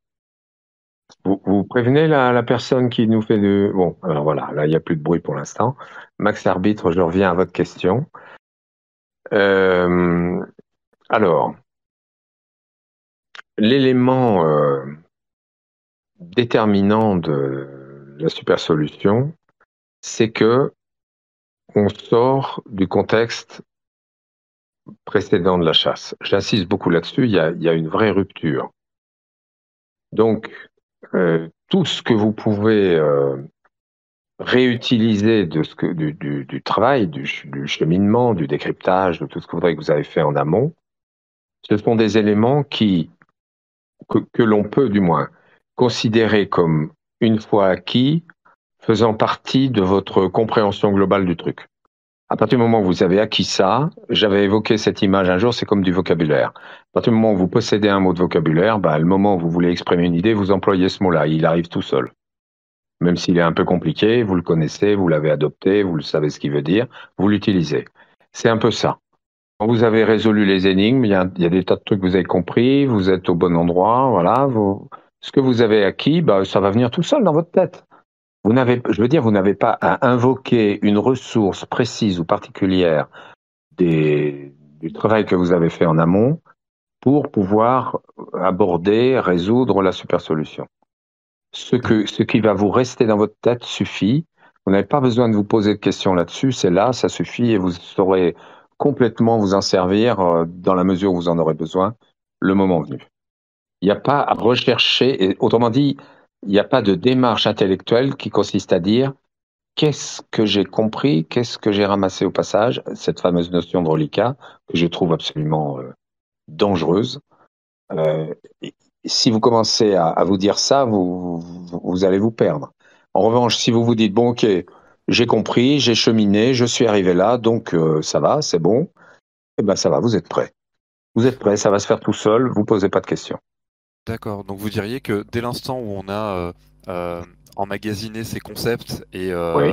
Vous prévenez la personne qui nous fait de... Bon, alors voilà, là il n'y a plus de bruit pour l'instant. Max Arbitre, je reviens à votre question. Alors, l'élément déterminant de la super solution, c'est que on sort du contexte précédent de la chasse. J'insiste beaucoup là-dessus, il y a une vraie rupture. Donc, tout ce que vous pouvez réutiliser du travail, du cheminement, du décryptage, de tout ce que vous avez fait en amont, ce sont des éléments que l'on peut du moins considérer comme, une fois acquis, faisant partie de votre compréhension globale du truc. À partir du moment où vous avez acquis ça, j'avais évoqué cette image un jour, c'est comme du vocabulaire. À partir du moment où vous possédez un mot de vocabulaire, le moment où vous voulez exprimer une idée, vous employez ce mot-là, il arrive tout seul. Même s'il est un peu compliqué, vous le connaissez, vous l'avez adopté, vous le savez ce qu'il veut dire, vous l'utilisez. C'est un peu ça. Quand vous avez résolu les énigmes, il y a des tas de trucs que vous avez compris, vous êtes au bon endroit, voilà. Ce que vous avez acquis, ça va venir tout seul dans votre tête. Vous n'avez pas à invoquer une ressource précise ou particulière du travail que vous avez fait en amont pour pouvoir aborder, résoudre la super solution. Ce qui va vous rester dans votre tête suffit. Vous n'avez pas besoin de vous poser de questions là-dessus, c'est là, ça suffit et vous saurez complètement vous en servir dans la mesure où vous en aurez besoin le moment venu. Il n'y a pas à rechercher, et autrement dit, il n'y a pas de démarche intellectuelle qui consiste à dire qu'est-ce que j'ai compris, qu'est-ce que j'ai ramassé au passage, cette fameuse notion de reliquat que je trouve absolument dangereuse. Si vous commencez à vous dire ça, vous allez vous perdre. En revanche, si vous vous dites, bon, ok, j'ai compris, j'ai cheminé, je suis arrivé là, donc ça va, c'est bon, eh ben ça va, vous êtes prêt. Vous êtes prêt, ça va se faire tout seul, vous posez pas de questions. D'accord, donc vous diriez que dès l'instant où on a emmagasiné ces concepts Oui.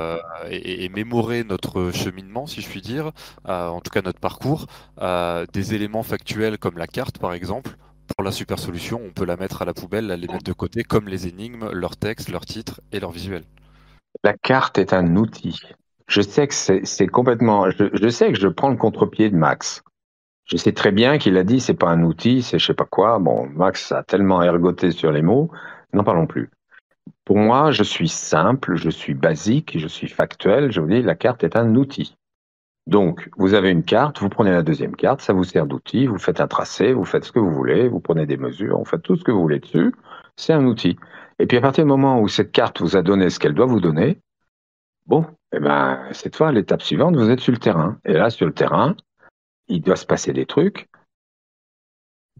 et mémoré notre cheminement, si je puis dire, en tout cas notre parcours, des éléments factuels comme la carte par exemple, pour la super solution, on peut la mettre à la poubelle, les mettre de côté, comme les énigmes, leur texte, leur titre et leur visuel. La carte est un outil. Je sais que c'est complètement... Je sais que je prends le contre-pied de Max. Je sais très bien qu'il a dit c'est pas un outil, c'est je sais pas quoi. Bon, Max a tellement ergoté sur les mots, n'en parlons plus. Pour moi, je suis simple, je suis basique, je suis factuel. Je vous dis, la carte est un outil. Donc, vous avez une carte, vous prenez la deuxième carte, ça vous sert d'outil, vous faites un tracé, vous faites ce que vous voulez, vous prenez des mesures, vous faites tout ce que vous voulez dessus. C'est un outil. Et puis à partir du moment où cette carte vous a donné ce qu'elle doit vous donner, bon, eh ben, cette fois, l'étape suivante, vous êtes sur le terrain. Et là, sur le terrain, il doit se passer des trucs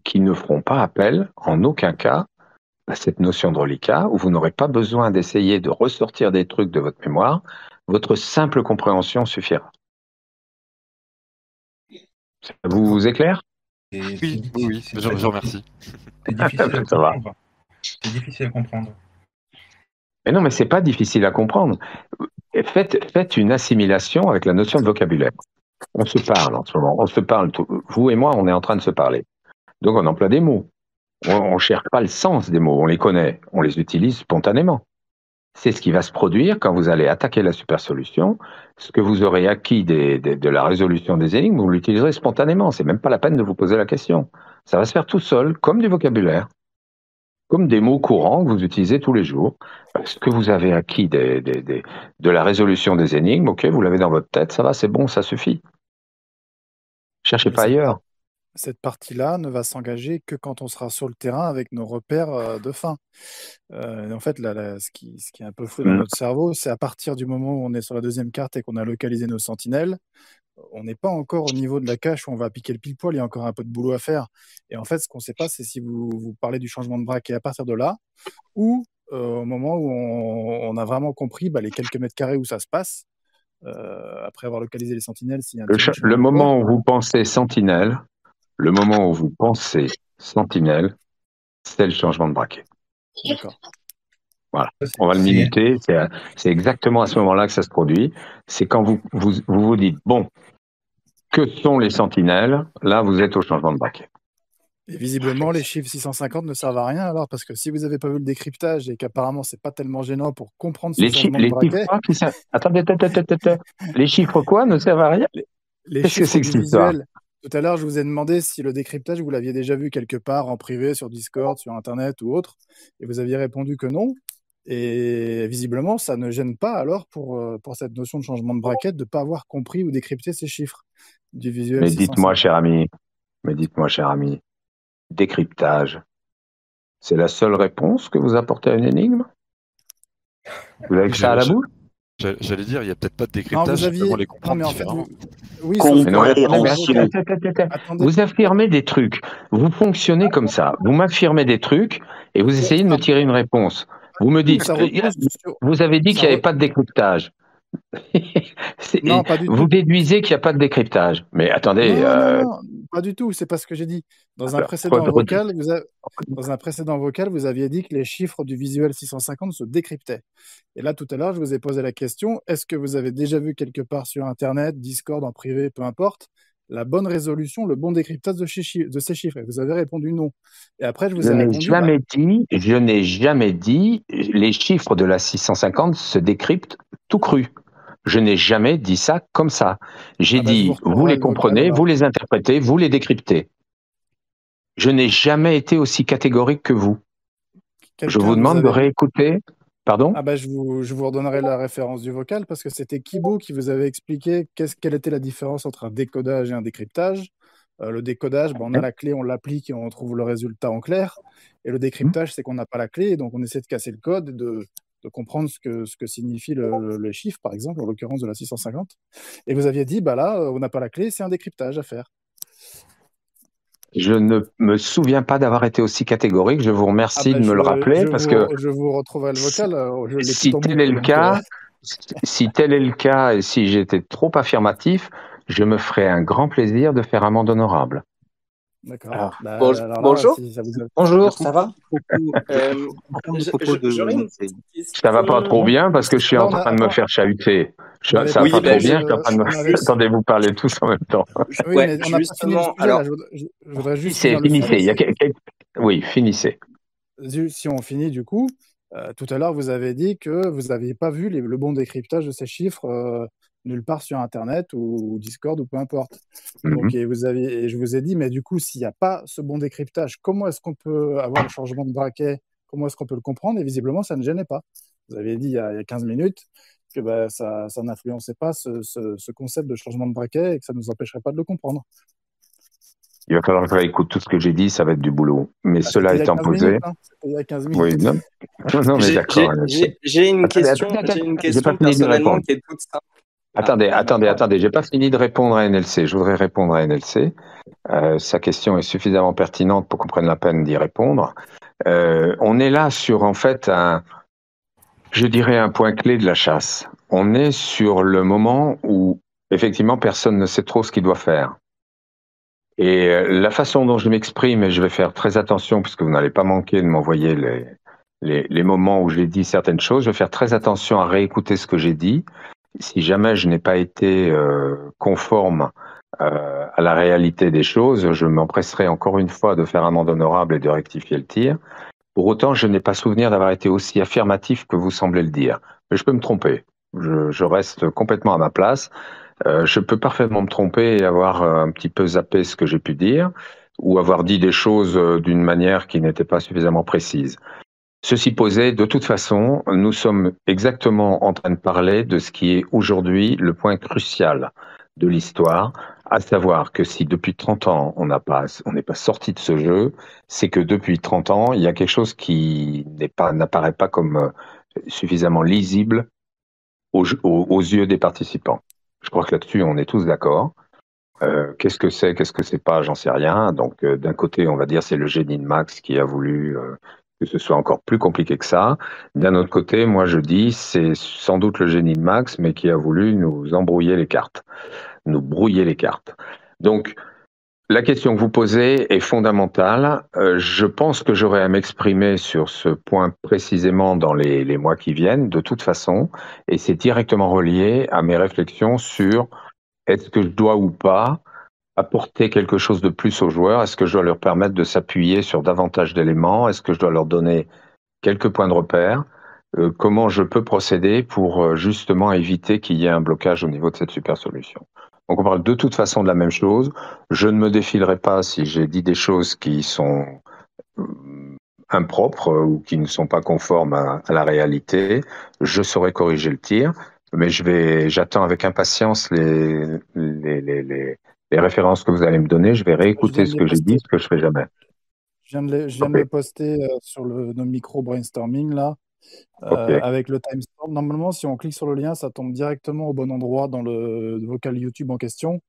qui ne feront pas appel, en aucun cas, à cette notion de reliquat, où vous n'aurez pas besoin d'essayer de ressortir des trucs de votre mémoire. Votre simple compréhension suffira. Ça vous éclaire? Oui, je vous remercie. C'est difficile à Ça va. comprendre. C'est difficile à comprendre. Mais non, mais c'est pas difficile à comprendre. Faites une assimilation avec la notion de vocabulaire. On se parle en ce moment, on se parle, vous et moi, on est en train de se parler. Donc on emploie des mots. On ne cherche pas le sens des mots, on les connaît, on les utilise spontanément. C'est ce qui va se produire quand vous allez attaquer la super solution. Ce que vous aurez acquis de la résolution des énigmes, vous l'utiliserez spontanément. C'est même pas la peine de vous poser la question. Ça va se faire tout seul, comme du vocabulaire, comme des mots courants que vous utilisez tous les jours. Ce que vous avez acquis de la résolution des énigmes, ok, vous l'avez dans votre tête, ça va, c'est bon, ça suffit. Cherchez pas ailleurs. Cette partie-là ne va s'engager que quand on sera sur le terrain avec nos repères de fin. En fait, ce qui est un peu flou dans notre cerveau, c'est à partir du moment où on est sur la deuxième carte et qu'on a localisé nos sentinelles, on n'est pas encore au niveau de la cache où on va piquer le pile-poil, il y a encore un peu de boulot à faire. Et en fait, ce qu'on ne sait pas, c'est si vous parlez du changement de braquet à partir de là, ou au moment où on a vraiment compris les quelques mètres carrés où ça se passe, après avoir localisé les sentinelles, s'il y a un petit bout de chemin Le à courir. moment où vous pensez sentinelle, c'est le changement de braquet. D'accord. Voilà, on va le minuter. C'est exactement à ce moment-là que ça se produit. C'est quand vous dites, bon, que sont les sentinelles? Là, vous êtes au changement de braquet. Et visiblement, les chiffres 650 ne servent à rien alors, parce que si vous n'avez pas vu le décryptage et qu'apparemment c'est pas tellement gênant pour comprendre ce changement de braquet. Attendez, les chiffres quoi ne servent à rien? Les Qu'est-ce que chiffres c'est que du cette histoire? visuel. Tout à l'heure, je vous ai demandé si le décryptage, vous l'aviez déjà vu quelque part en privé, sur Discord, sur Internet ou autre, et vous aviez répondu que non. Et visiblement, ça ne gêne pas alors pour cette notion de changement de braquet de ne pas avoir compris ou décrypté ces chiffres du visuel Mais 650. dites-moi, cher ami, décryptage, c'est la seule réponse que vous apportez à une énigme? Vous avez que ça à la bouche? J'allais dire, il n'y a peut-être pas de décryptage, on les comprend différemment. Oui, sauf vous affirmez des trucs, vous fonctionnez comme ça, vous m'affirmez des trucs et vous essayez de me tirer une réponse. Vous me dites, vous avez dit qu'il n'y avait pas de décryptage. Non, pas du vous tout. déduisez qu'il n'y a pas de décryptage. Mais attendez. Non, pas du tout, c'est pas ce que j'ai dit. Dans un précédent vocal, vous aviez dit que les chiffres du visuel 650 se décryptaient. Et là, tout à l'heure, je vous ai posé la question, est-ce que vous avez déjà vu quelque part sur Internet, Discord, en privé, peu importe, la bonne résolution, le bon décryptage de ces chiffres? Et vous avez répondu non. Et après, je vous ai répondu... Je n'ai jamais dit les chiffres de la 650 se décryptent tout cru. Je n'ai jamais dit ça comme ça. J'ai dit, vous les comprenez, vous les interprétez, vous les décryptez. Je n'ai jamais été aussi catégorique que vous. Je vous demande de réécouter. Pardon ? Je vous redonnerai la référence du vocal parce que c'était Kibo qui vous avait expliqué quelle était la différence entre un décodage et un décryptage. Le décodage, on a la clé, on l'applique et on trouve le résultat en clair. Et le décryptage, c'est qu'on n'a pas la clé, et donc on essaie de casser le code, de comprendre ce que signifie le chiffre, par exemple, en l'occurrence de la 650. Et vous aviez dit, là, on n'a pas la clé, c'est un décryptage à faire. Je ne me souviens pas d'avoir été aussi catégorique. Je vous remercie de me le rappeler parce que je vous retrouverai le vocal. Si tel est le cas, et si j'étais trop affirmatif, je me ferais un grand plaisir de faire amende honorable. D'accord. Bonjour. Bonjour, ça va? Ça va pas trop bien parce que je suis en train de me faire chahuter. Ça va pas trop bien, je suis en train de me... Attendez, vous parlez tous en même temps. Ouais, justement, alors... Je voudrais juste finissez. Oui, finissez. Si on finit du coup, tout à l'heure, vous avez dit que vous n'aviez pas vu le bon décryptage de ces chiffres nulle part sur Internet ou Discord ou peu importe. Donc, et je vous ai dit, mais du coup, s'il n'y a pas ce bon décryptage, comment est-ce qu'on peut avoir le changement de braquet? Comment est-ce qu'on peut le comprendre? Et visiblement, ça ne gênait pas. Vous avez dit il y a 15 minutes que ça n'influençait pas ce concept de changement de braquet et que ça ne nous empêcherait pas de le comprendre. Il va falloir que je réécoute tout ce que j'ai dit, ça va être du boulot. Mais cela étant posé... Il y a 15 minutes. Oui, non mais d'accord. J'ai une question personnellement qui est toute simple. Attendez, j'ai pas fini de répondre à NLC. Je voudrais répondre à NLC. Sa question est suffisamment pertinente pour qu'on prenne la peine d'y répondre. On est là sur, en fait, un point clé de la chasse. On est sur le moment où, effectivement, personne ne sait trop ce qu'il doit faire. Et la façon dont je m'exprime, et je vais faire très attention, puisque vous n'allez pas manquer de m'envoyer les moments où j'ai dit certaines choses, je vais faire très attention à réécouter ce que j'ai dit. Si jamais je n'ai pas été conforme à la réalité des choses, je m'empresserai encore une fois de faire amende honorable et de rectifier le tir. Pour autant, je n'ai pas souvenir d'avoir été aussi affirmatif que vous semblez le dire. Mais je peux me tromper. Je reste complètement à ma place. Je peux parfaitement me tromper et avoir un petit peu zappé ce que j'ai pu dire ou avoir dit des choses d'une manière qui n'était pas suffisamment précise. Ceci posé, de toute façon, nous sommes exactement en train de parler de ce qui est aujourd'hui le point crucial de l'histoire, à savoir que si depuis 30 ans on n'est pas sorti de ce jeu, c'est que depuis 30 ans, il y a quelque chose qui n'apparaît pas comme suffisamment lisible aux yeux des participants. Je crois que là-dessus, on est tous d'accord. Qu'est-ce que c'est pas, j'en sais rien. Donc, d'un côté, on va dire c'est le génie de Max qui a voulu que ce soit encore plus compliqué que ça. D'un autre côté, moi je dis, c'est sans doute le génie de Max, mais qui a voulu nous embrouiller les cartes, nous brouiller les cartes. Donc, la question que vous posez est fondamentale. Je pense que j'aurai à m'exprimer sur ce point précisément dans les mois qui viennent, de toute façon, et c'est directement relié à mes réflexions sur est-ce que je dois ou pas apporter quelque chose de plus aux joueurs? Est-ce que je dois leur permettre de s'appuyer sur davantage d'éléments? Est-ce que je dois leur donner quelques points de repère? Comment je peux procéder pour justement éviter qu'il y ait un blocage au niveau de cette super solution? Donc on parle de toute façon de la même chose. Je ne me défilerai pas si j'ai dit des choses qui sont impropres ou qui ne sont pas conformes à la réalité. Je saurai corriger le tir, mais j'attends avec impatience les références que vous allez me donner. Je vais réécouter ce que j'ai dit, ce que je fais jamais. Je viens de le poster sur nos micro brainstorming là. Avec le timestamp. Normalement, si on clique sur le lien, ça tombe directement au bon endroit dans le vocal YouTube en question.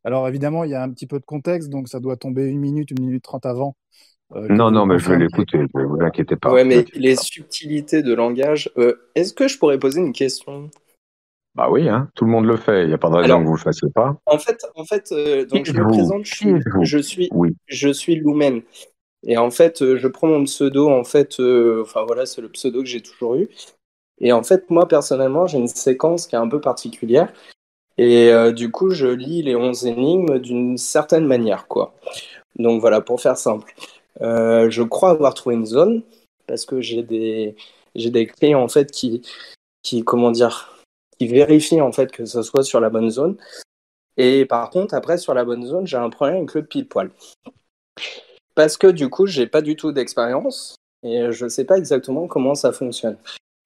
Alors évidemment, il y a un petit peu de contexte, donc ça doit tomber 1 minute 30 avant. Non, mais je vais l'écouter, ne vous inquiétez pas. Ouais, mais les subtilités de langage, est-ce que je pourrais poser une question? Bah oui, hein, tout le monde le fait, il n'y a pas de raison que vous ne le fassiez pas. En fait, donc je me présente, je suis Lumen. Et en fait, je prends mon pseudo, en fait, enfin voilà, c'est le pseudo que j'ai toujours eu. Et en fait, moi, personnellement, j'ai une séquence qui est un peu particulière. Et du coup, je lis les 11 énigmes d'une certaine manière, quoi. Donc voilà, pour faire simple. Je crois avoir trouvé une zone, parce que j'ai des clés, en fait, qui vérifient, en fait, que ce soit sur la bonne zone. Et par contre, après, sur la bonne zone, j'ai un problème avec le pile-poil. Parce que du coup, j'ai pas du tout d'expérience et je sais pas exactement comment ça fonctionne.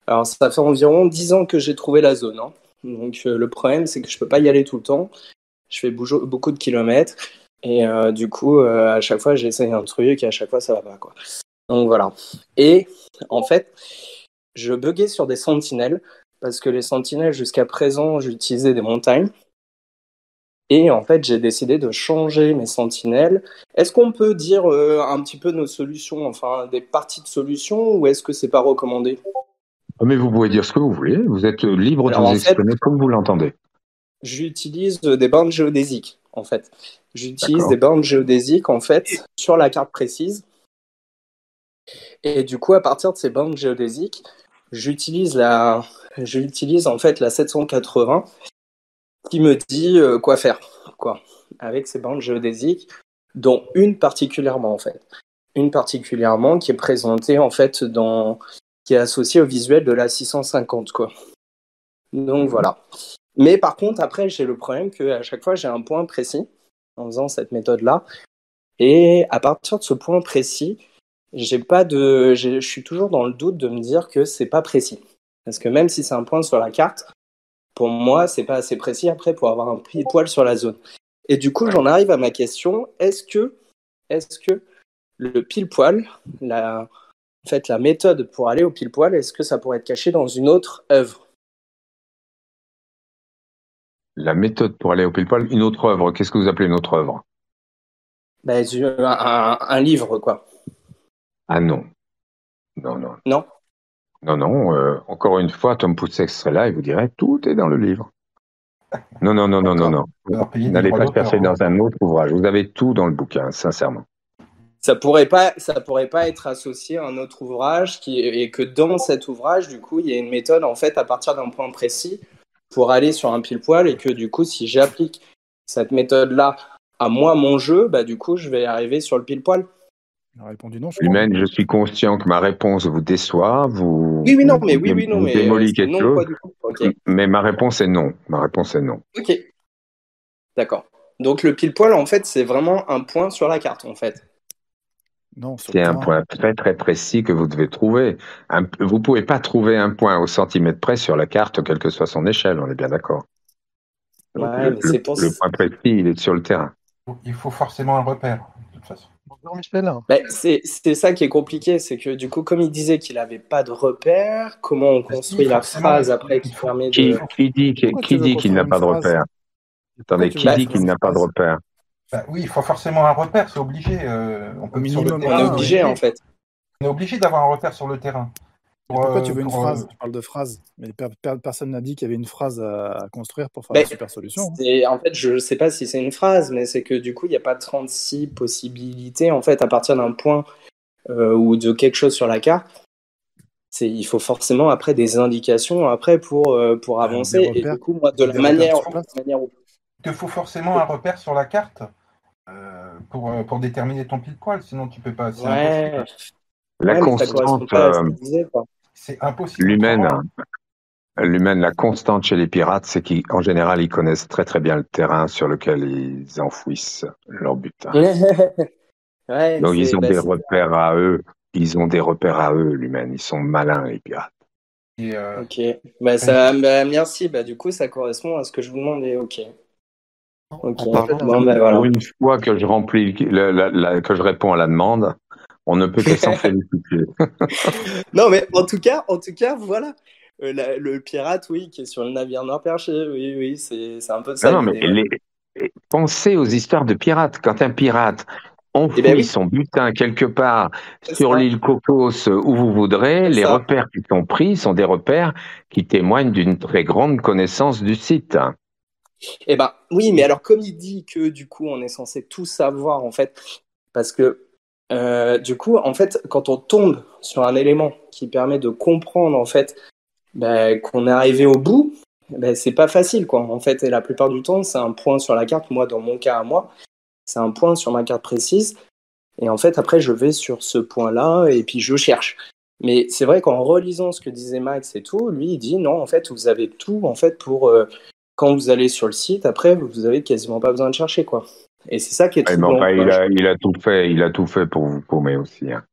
Alors, ça fait environ 10 ans que j'ai trouvé la zone. Hein. Donc, le problème, c'est que je peux pas y aller tout le temps. Je fais beaucoup de kilomètres et du coup, à chaque fois, j'essaye un truc et à chaque fois, ça va pas, quoi. Donc, voilà. Et en fait, je buguais sur des sentinelles parce que les sentinelles, jusqu'à présent, j'utilisais des montagnes. Et en fait, j'ai décidé de changer mes sentinelles. Est-ce qu'on peut dire un petit peu nos solutions, enfin des parties de solutions, ou est-ce que c'est pas recommandé? Mais vous pouvez dire ce que vous voulez, vous êtes libre de vous exprimer comme vous l'entendez. J'utilise des bornes géodésiques, en fait. J'utilise des bornes géodésiques, en fait, sur la carte précise. Et du coup, à partir de ces bornes géodésiques, j'utilise en fait la 780 qui me dit quoi faire, quoi, avec ces bandes géodésiques, dont une particulièrement, en fait. Une particulièrement qui est présentée, en fait, qui est associée au visuel de la 650, quoi. Donc, voilà. Mais par contre, après, j'ai le problème qu'à chaque fois, j'ai un point précis en faisant cette méthode-là. Et à partir de ce point précis, je suis toujours dans le doute de me dire que c'est pas précis. Parce que même si c'est un point sur la carte, pour moi, c'est pas assez précis après pour avoir un pile-poil sur la zone. Et du coup, j'en arrive à ma question. Est-ce que le pile-poil, en fait, la méthode pour aller au pile-poil, est-ce que ça pourrait être caché dans une autre œuvre? La méthode pour aller au pile-poil, une autre œuvre. Qu'est-ce que vous appelez une autre œuvre? Un livre, quoi. Ah non. Non. Non. Encore une fois, Tom Poussek serait là et vous dirait tout est dans le livre. Non. N'allez pas chercher dans un autre ouvrage. Vous avez tout dans le bouquin, sincèrement. Ça pourrait pas être associé à un autre ouvrage et que dans cet ouvrage, du coup, il y a une méthode en fait à partir d'un point précis pour aller sur un pile-poil et que du coup, si j'applique cette méthode-là à moi, mon jeu, bah du coup, je vais arriver sur le pile-poil. Il a répondu non. Humaine, je suis conscient que ma réponse vous déçoit, vous démolit quelque chose, mais ma réponse est non. Ok, d'accord. Donc le pile-poil, en fait, c'est vraiment un point sur la carte, en fait. Non, c'est un point très très précis que vous devez trouver. Vous ne pouvez pas trouver un point au centimètre près sur la carte, quelle que soit son échelle, on est bien d'accord. Le point précis, il est sur le terrain. Il faut forcément un repère, de toute façon. Bonjour Michel. C'est ça qui est compliqué, c'est que du coup, comme il disait qu'il n'avait pas de repère, comment on construit la phrase après qui permet de... Qui dit qu'il n'a pas de repère? Attendez, qui dit qu'il n'a pas de repère? Oui, il faut forcément un repère, c'est obligé. On est obligé, en fait. On est obligé d'avoir un repère sur le terrain. Et pourquoi tu veux une phrase? Tu parles de phrase, mais personne n'a dit qu'il y avait une phrase à construire pour faire une super solution. En fait, je sais pas si c'est une phrase, mais c'est que du coup, il n'y a pas 36 possibilités en fait à partir d'un point ou de quelque chose sur la carte. Il faut forcément après des indications après pour avancer. Et du coup, moi, de la manière où... Il te faut forcément un repère sur la carte pour déterminer ton pile-poil, sinon tu peux pas. C'est impossible. La constante, c'est impossible. L'humaine, la constante chez les pirates, c'est qu'en général, ils connaissent très très bien le terrain sur lequel ils enfouissent leur butin. Donc ils ont des repères à eux. Ils ont des repères à eux, l'humaine. Ils sont malins, les pirates. Ok. Merci. Du coup, ça correspond à ce que je vous demandais. Ok. Pour une fois que je remplis, que je réponds à la demande, on ne peut que s'en féliciter. Non, mais en tout cas, voilà. Le pirate, oui, qui est sur le navire noir perché, oui, c'est un peu ça. Non, mais pensez aux histoires de pirates. Quand un pirate enfouit son butin quelque part sur l'île Cocos où vous voudrez, les repères qui sont pris sont des repères qui témoignent d'une très grande connaissance du site. Oui, mais alors comme il dit que du coup on est censé tout savoir en fait, parce que du coup en fait quand on tombe sur un élément qui permet de comprendre en fait qu'on est arrivé au bout, c'est pas facile quoi en fait, et la plupart du temps c'est un point sur la carte. Moi dans mon cas à moi c'est un point sur ma carte précise, et en fait après je vais sur ce point là et puis je cherche. Mais c'est vrai qu'en relisant ce que disait Max et tout, lui il dit non en fait vous avez tout en fait pour quand vous allez sur le site, après, vous avez quasiment pas besoin de chercher, quoi. Et c'est ça qui est troublant. Il a tout fait pour vous paumer aussi. Hein.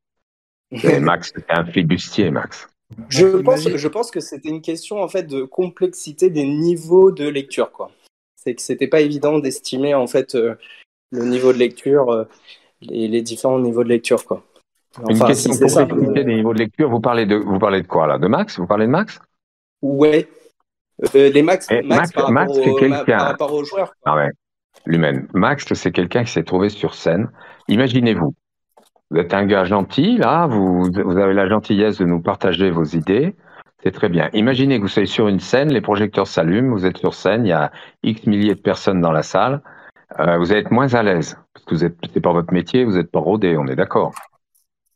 Max, c'est un flibustier, Max. Je pense que c'était une question, en fait, de complexité des niveaux de lecture, quoi. C'est que c'était pas évident d'estimer, en fait, le niveau de lecture, les différents niveaux de lecture, quoi. Une question de complexité des niveaux de lecture, vous parlez de quoi, là? De Max? Vous parlez de Max? Ouais. Les Max par rapport aux joueurs. Ah ouais. L'humaine. Max, c'est quelqu'un qui s'est trouvé sur scène. Imaginez-vous, vous êtes un gars gentil, là, vous avez la gentillesse de nous partager vos idées. C'est très bien. Imaginez que vous soyez sur une scène, les projecteurs s'allument, vous êtes sur scène, il y a X milliers de personnes dans la salle. Vous allez être moins à l'aise, parce que c'est pas votre métier, vous n'êtes pas rodé, on est d'accord?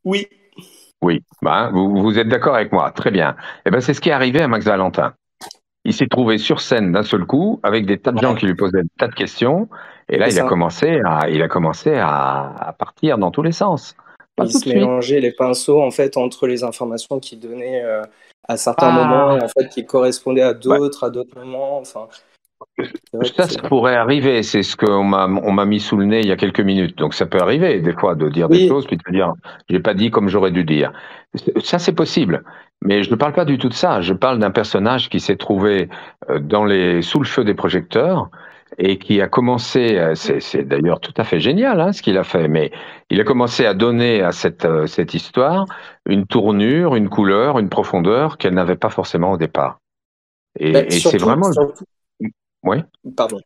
Oui. Oui. Vous êtes d'accord avec moi? Très bien. C'est ce qui est arrivé à Max Valentin. Il s'est trouvé sur scène d'un seul coup, avec des tas de gens qui lui posaient des tas de questions. Et là, il a commencé à partir dans tous les sens. Il se mélangeait les pinceaux, en fait, entre les informations qu'il donnait à certains moments, et en fait, qui correspondaient à d'autres moments. Enfin, ça pourrait arriver. C'est ce qu'on m'a mis sous le nez il y a quelques minutes. Donc, ça peut arriver, des fois, de dire des choses, puis de se dire, j'ai pas dit comme j'aurais dû dire. Ça, c'est possible. Mais je ne parle pas du tout de ça. Je parle d'un personnage qui s'est trouvé sous le feu des projecteurs et qui a commencé, c'est d'ailleurs tout à fait génial ce qu'il a fait, mais il a commencé à donner à cette histoire une tournure, une couleur, une profondeur qu'elle n'avait pas forcément au départ. Et c'est vraiment... Oui. Pardon.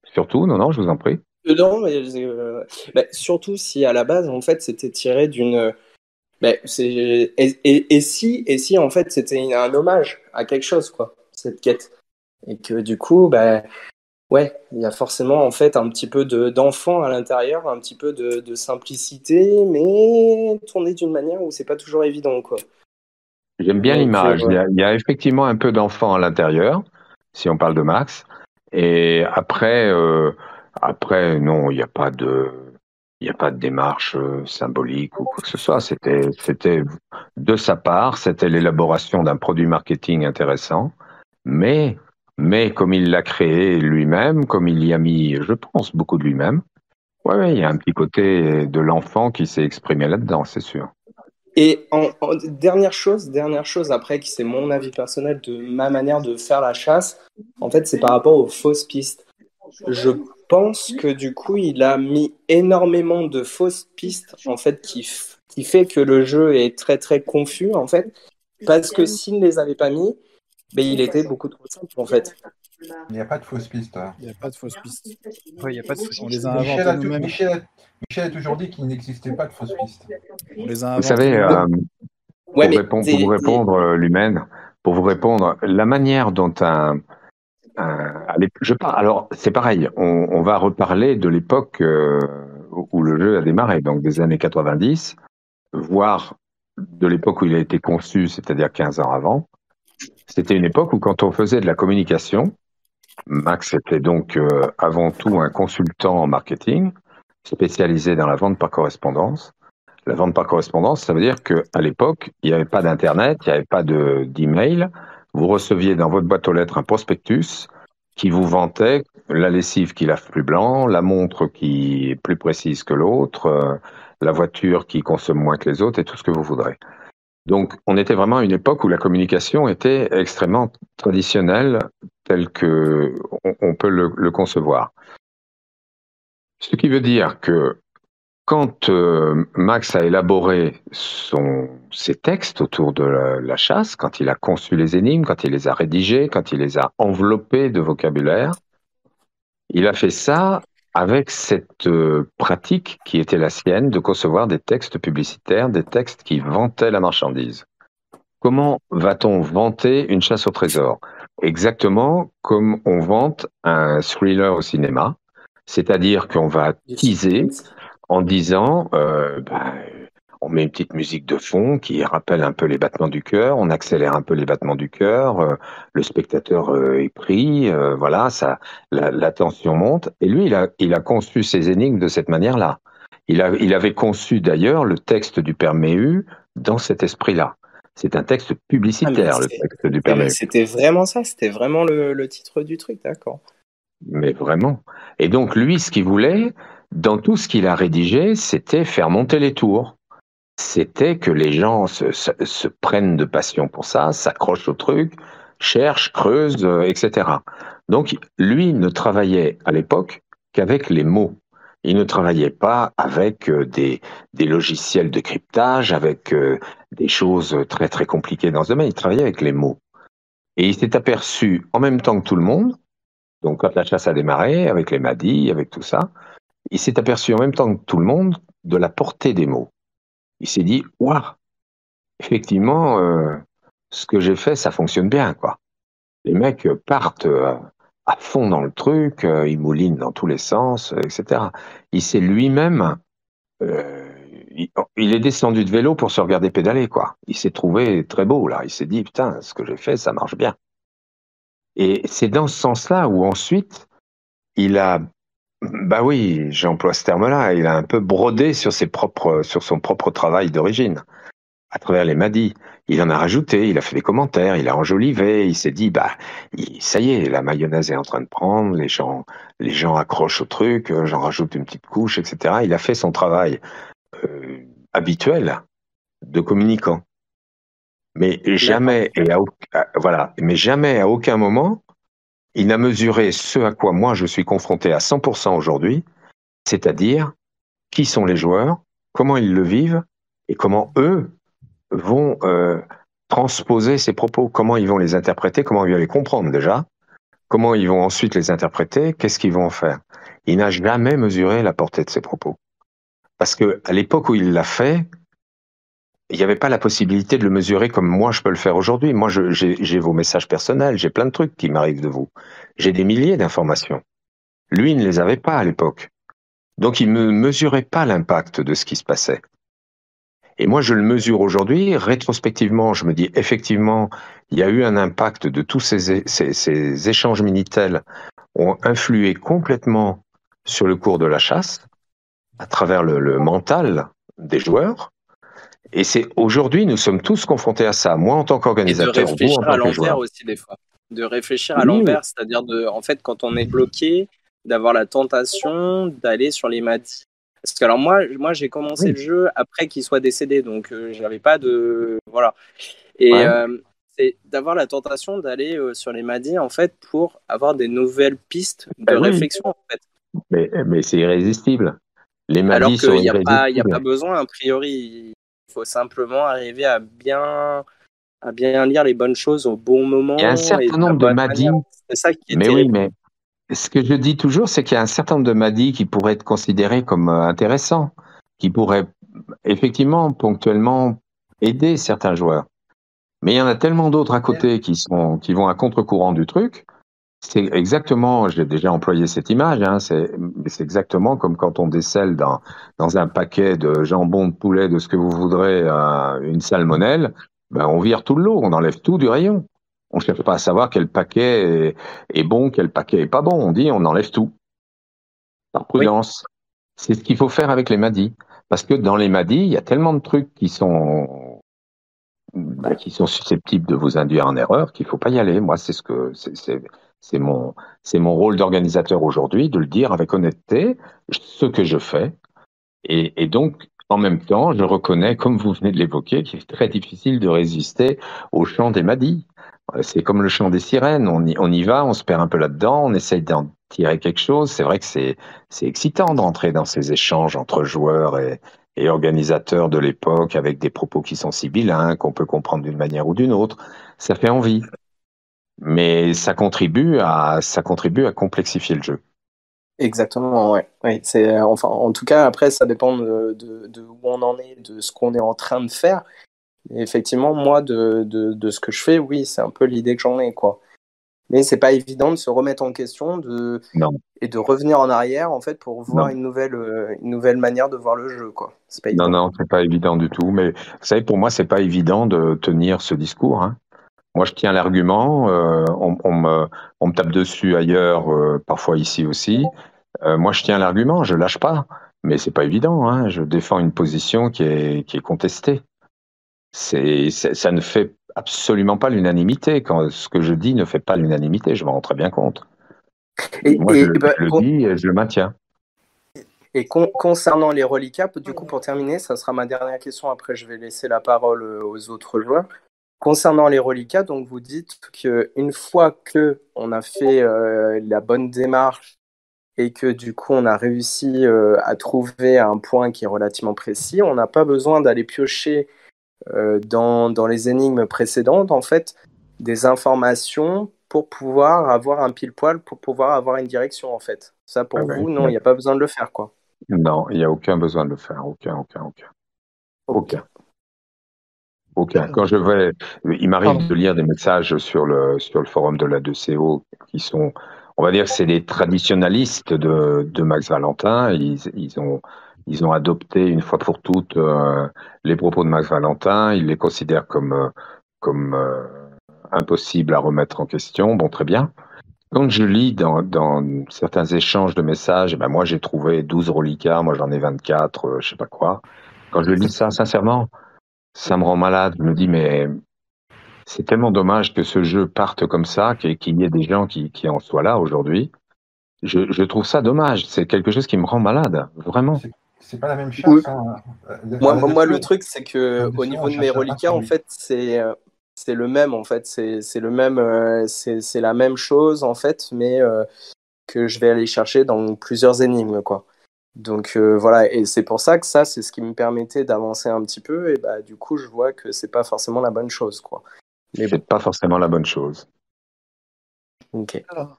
Surtout, non, je vous en prie. Non, mais surtout si à la base, en fait, c'était tiré d'une... Et si en fait c'était un hommage à quelque chose, quoi, cette quête, et que du coup il y a forcément en fait un petit peu d'enfant à l'intérieur, un petit peu de simplicité, mais tourné d'une manière où c'est pas toujours évident, quoi. J'aime bien l'image. Il y a effectivement un peu d'enfant à l'intérieur, si on parle de Max, et après non, il n'y a pas de démarche symbolique ou quoi que ce soit. C'était de sa part, c'était l'élaboration d'un produit marketing intéressant, mais comme il l'a créé lui-même, comme il y a mis, je pense, beaucoup de lui-même, il y a un petit côté de l'enfant qui s'est exprimé là-dedans, c'est sûr. Et dernière chose après, qui c'est mon avis personnel de ma manière de faire la chasse, en fait, c'est par rapport aux fausses pistes. Je pense que du coup, il a mis énormément de fausses pistes, en fait, qui fait que le jeu est très très confus, en fait, parce que s'il ne les avait pas mis, Mais il était beaucoup trop simple, en fait. Il n'y a pas de fausse piste. Il n'y a pas de fausse piste. Ouais, il n'y a pas de fausse On piste. les a inventés nous-mêmes. Michel a toujours dit qu'il n'existait pas de fausse piste. On les a Vous inventés savez, nous-mêmes. pour vous répondre, Lumen, pour vous répondre, la manière dont alors, c'est pareil, on va reparler de l'époque où le jeu a démarré, donc des années 90, voire de l'époque où il a été conçu, c'est-à-dire 15 ans avant. C'était une époque où quand on faisait de la communication, Max était donc avant tout un consultant en marketing, spécialisé dans la vente par correspondance. La vente par correspondance, ça veut dire qu'à l'époque, il n'y avait pas d'Internet, il n'y avait pas d'email. Vous receviez dans votre boîte aux lettres un prospectus qui vous vantait la lessive qui lave plus blanc, la montre qui est plus précise que l'autre, la voiture qui consomme moins que les autres et tout ce que vous voudrez. Donc, on était vraiment à une époque où la communication était extrêmement traditionnelle, telle que on peut le concevoir. Ce qui veut dire que quand Max a élaboré ses textes autour de la chasse, quand il a conçu les énigmes, quand il les a rédigés, quand il les a enveloppés de vocabulaire, il a fait ça avec cette pratique qui était la sienne de concevoir des textes publicitaires, des textes qui vantaient la marchandise. Comment va-t-on vanter une chasse au trésor? Exactement comme on vante un thriller au cinéma, c'est-à-dire qu'on va teaser en disant, on met une petite musique de fond qui rappelle un peu les battements du cœur, on accélère un peu les battements du cœur, le spectateur est pris, voilà, la tension monte. Et lui, il a conçu ses énigmes de cette manière-là. Il avait conçu d'ailleurs le texte du Père Méhu dans cet esprit-là. C'est un texte publicitaire, le texte du Père Méhu. C'était vraiment ça, c'était vraiment le titre du truc, d'accord. Mais vraiment. Et donc, lui, ce qu'il voulait, dans tout ce qu'il a rédigé, c'était faire monter les tours. C'était que les gens se prennent de passion pour ça, s'accrochent au truc, cherchent, creusent, etc. Donc, lui ne travaillait à l'époque qu'avec les mots. Il ne travaillait pas avec des logiciels de cryptage, avec des choses très très compliquées dans ce domaine. Il travaillait avec les mots. Et il s'est aperçu en même temps que tout le monde, donc quand la chasse a démarré, avec les Madis, avec tout ça, il s'est aperçu en même temps que tout le monde de la portée des mots. Il s'est dit, waouh, effectivement, ce que j'ai fait, ça fonctionne bien, quoi. Les mecs partent à fond dans le truc, ils moulinent dans tous les sens, etc. Il s'est lui-même, il est descendu de vélo pour se regarder pédaler, quoi. Il s'est trouvé très beau, là. Il s'est dit, putain, ce que j'ai fait, ça marche bien. Et c'est dans ce sens-là où ensuite, il a, bah oui, j'emploie ce terme-là, il a un peu brodé sur son propre travail d'origine, à travers les Madis. Il en a rajouté, il a fait des commentaires, il a enjolivé, il s'est dit, ça y est, la mayonnaise est en train de prendre, les gens accrochent au truc, j'en rajoute une petite couche, etc. Il a fait son travail habituel de communicant. Mais jamais, à aucun moment, il n'a mesuré ce à quoi moi je suis confronté à 100% aujourd'hui, c'est-à-dire qui sont les joueurs, comment ils le vivent et comment eux vont transposer ces propos, comment ils vont les interpréter, comment ils vont les comprendre déjà, comment ils vont ensuite les interpréter, qu'est-ce qu'ils vont en faire. Il n'a jamais mesuré la portée de ces propos. Parce qu'à l'époque où il l'a fait, il n'y avait pas la possibilité de le mesurer comme moi je peux le faire aujourd'hui. Moi, j'ai vos messages personnels, j'ai plein de trucs qui m'arrivent de vous. J'ai des milliers d'informations. Lui, il ne les avait pas à l'époque. Donc, il ne mesurait pas l'impact de ce qui se passait. Et moi, je le mesure aujourd'hui. Rétrospectivement, je me dis, effectivement, il y a eu un impact de tous ces échanges Minitel ont influé complètement sur le cours de la chasse, à travers le mental des joueurs. Et c'est aujourd'hui, nous sommes tous confrontés à ça. Moi, en tant qu'organisateur, et de réfléchir vous, en tant à que l'envers joueur. aussi des fois. De réfléchir à l'envers, c'est-à-dire en fait, quand on est bloqué, d'avoir la tentation d'aller sur les Madis. Parce que alors moi j'ai commencé le jeu après qu'il soit décédé, donc j'avais pas de voilà. Et c'est d'avoir la tentation d'aller sur les Madis en fait pour avoir des nouvelles pistes de réflexion en fait. Mais c'est irrésistible. Les Madis alors sont irrésistibles. Il n'y a pas besoin a priori. Il faut simplement arriver à bien à bien lire les bonnes choses au bon moment Il y a un et certain de la nombre de bonne madis, manière. C'est ça qui est mais oui, terrible. mais ce que je dis toujours, c'est qu'il y a un certain nombre de madis qui pourraient être considérés comme intéressants, qui pourraient effectivement, ponctuellement, aider certains joueurs. Mais il y en a tellement d'autres à côté qui vont à contre-courant du truc. C'est exactement, j'ai déjà employé cette image, hein, c'est exactement comme quand on décèle dans un paquet de jambon, de poulet, de ce que vous voudrez, une salmonelle, ben on vire tout le lot, on enlève tout du rayon. On ne cherche pas à savoir quel paquet est bon, quel paquet est pas bon, on dit on enlève tout, par prudence. C'est ce qu'il faut faire avec les madis. Parce que dans les madis, il y a tellement de trucs qui sont susceptibles de vous induire en erreur qu'il faut pas y aller. Moi, c'est mon rôle d'organisateur aujourd'hui de le dire avec honnêteté, ce que je fais. Et donc, en même temps, je reconnais, comme vous venez de l'évoquer, qu'il est très difficile de résister au chant des madis. C'est comme le chant des sirènes. On y va, on se perd un peu là-dedans, on essaye d'en tirer quelque chose. C'est vrai que c'est excitant d'entrer dans ces échanges entre joueurs et organisateurs de l'époque avec des propos qui sont sibyllins, qu'on peut comprendre d'une manière ou d'une autre. Ça fait envie. Mais ça contribue à complexifier le jeu. Exactement, ouais. Oui, enfin, en tout cas, après, ça dépend de où on en est, de ce qu'on est en train de faire. Et effectivement, moi, de ce que je fais, oui, c'est un peu l'idée que j'en ai, quoi. Mais c'est pas évident de se remettre en question et de revenir en arrière, en fait, pour voir une nouvelle manière de voir le jeu, quoi. C'est pas évident. Non, c'est pas évident du tout. Mais vous savez, pour moi, c'est pas évident de tenir ce discours, hein. Moi, je tiens l'argument, on me tape dessus ailleurs, parfois ici aussi. Moi, je tiens l'argument, je lâche pas. Mais c'est pas évident, hein. Je défends une position qui est contestée. Ça ne fait absolument pas l'unanimité. Quand ce que je dis ne fait pas l'unanimité, je m'en rends très bien compte. Moi, je le dis et je le maintiens. Et concernant les reliquats, du coup, pour terminer, ça sera ma dernière question. Après, je vais laisser la parole aux autres joueurs. Concernant les reliquats, donc vous dites qu'une fois que on a fait la bonne démarche et que du coup on a réussi à trouver un point qui est relativement précis, on n'a pas besoin d'aller piocher dans les énigmes précédentes, en fait, des informations pour pouvoir avoir un pile-poil, pour pouvoir avoir une direction, en fait. Ça, pour vous, non, il n'y a pas besoin de le faire, quoi. Non, il n'y a aucun besoin de le faire. Aucun. Quand il m'arrive de lire des messages sur le forum de la 2CO qui sont, on va dire que c'est des traditionalistes de Max Valentin. Ils ont adopté une fois pour toutes les propos de Max Valentin. Ils les considèrent comme impossibles à remettre en question. Bon, très bien. Quand je lis dans certains échanges de messages, ben moi j'ai trouvé 12 reliquats, moi j'en ai 24, je sais pas quoi. Quand je lis ça, sincèrement, ça me rend malade. Je me dis, mais c'est tellement dommage que ce jeu parte comme ça, qu'il y ait des gens qui en soient là aujourd'hui. Je trouve ça dommage. C'est quelque chose qui me rend malade, vraiment. C'est pas la même chose. Oui. Hein. Moi, le truc, c'est que au niveau de mes reliquats, en fait, c'est le même, en fait. C'est le même, c'est la même chose, en fait, mais que je vais aller chercher dans plusieurs énigmes, quoi. Donc voilà, et c'est pour ça que ça, c'est ce qui me permettait d'avancer un petit peu, et bah du coup, je vois que c'est pas forcément la bonne chose, quoi. C'est pas forcément la bonne chose. Ok. Alors,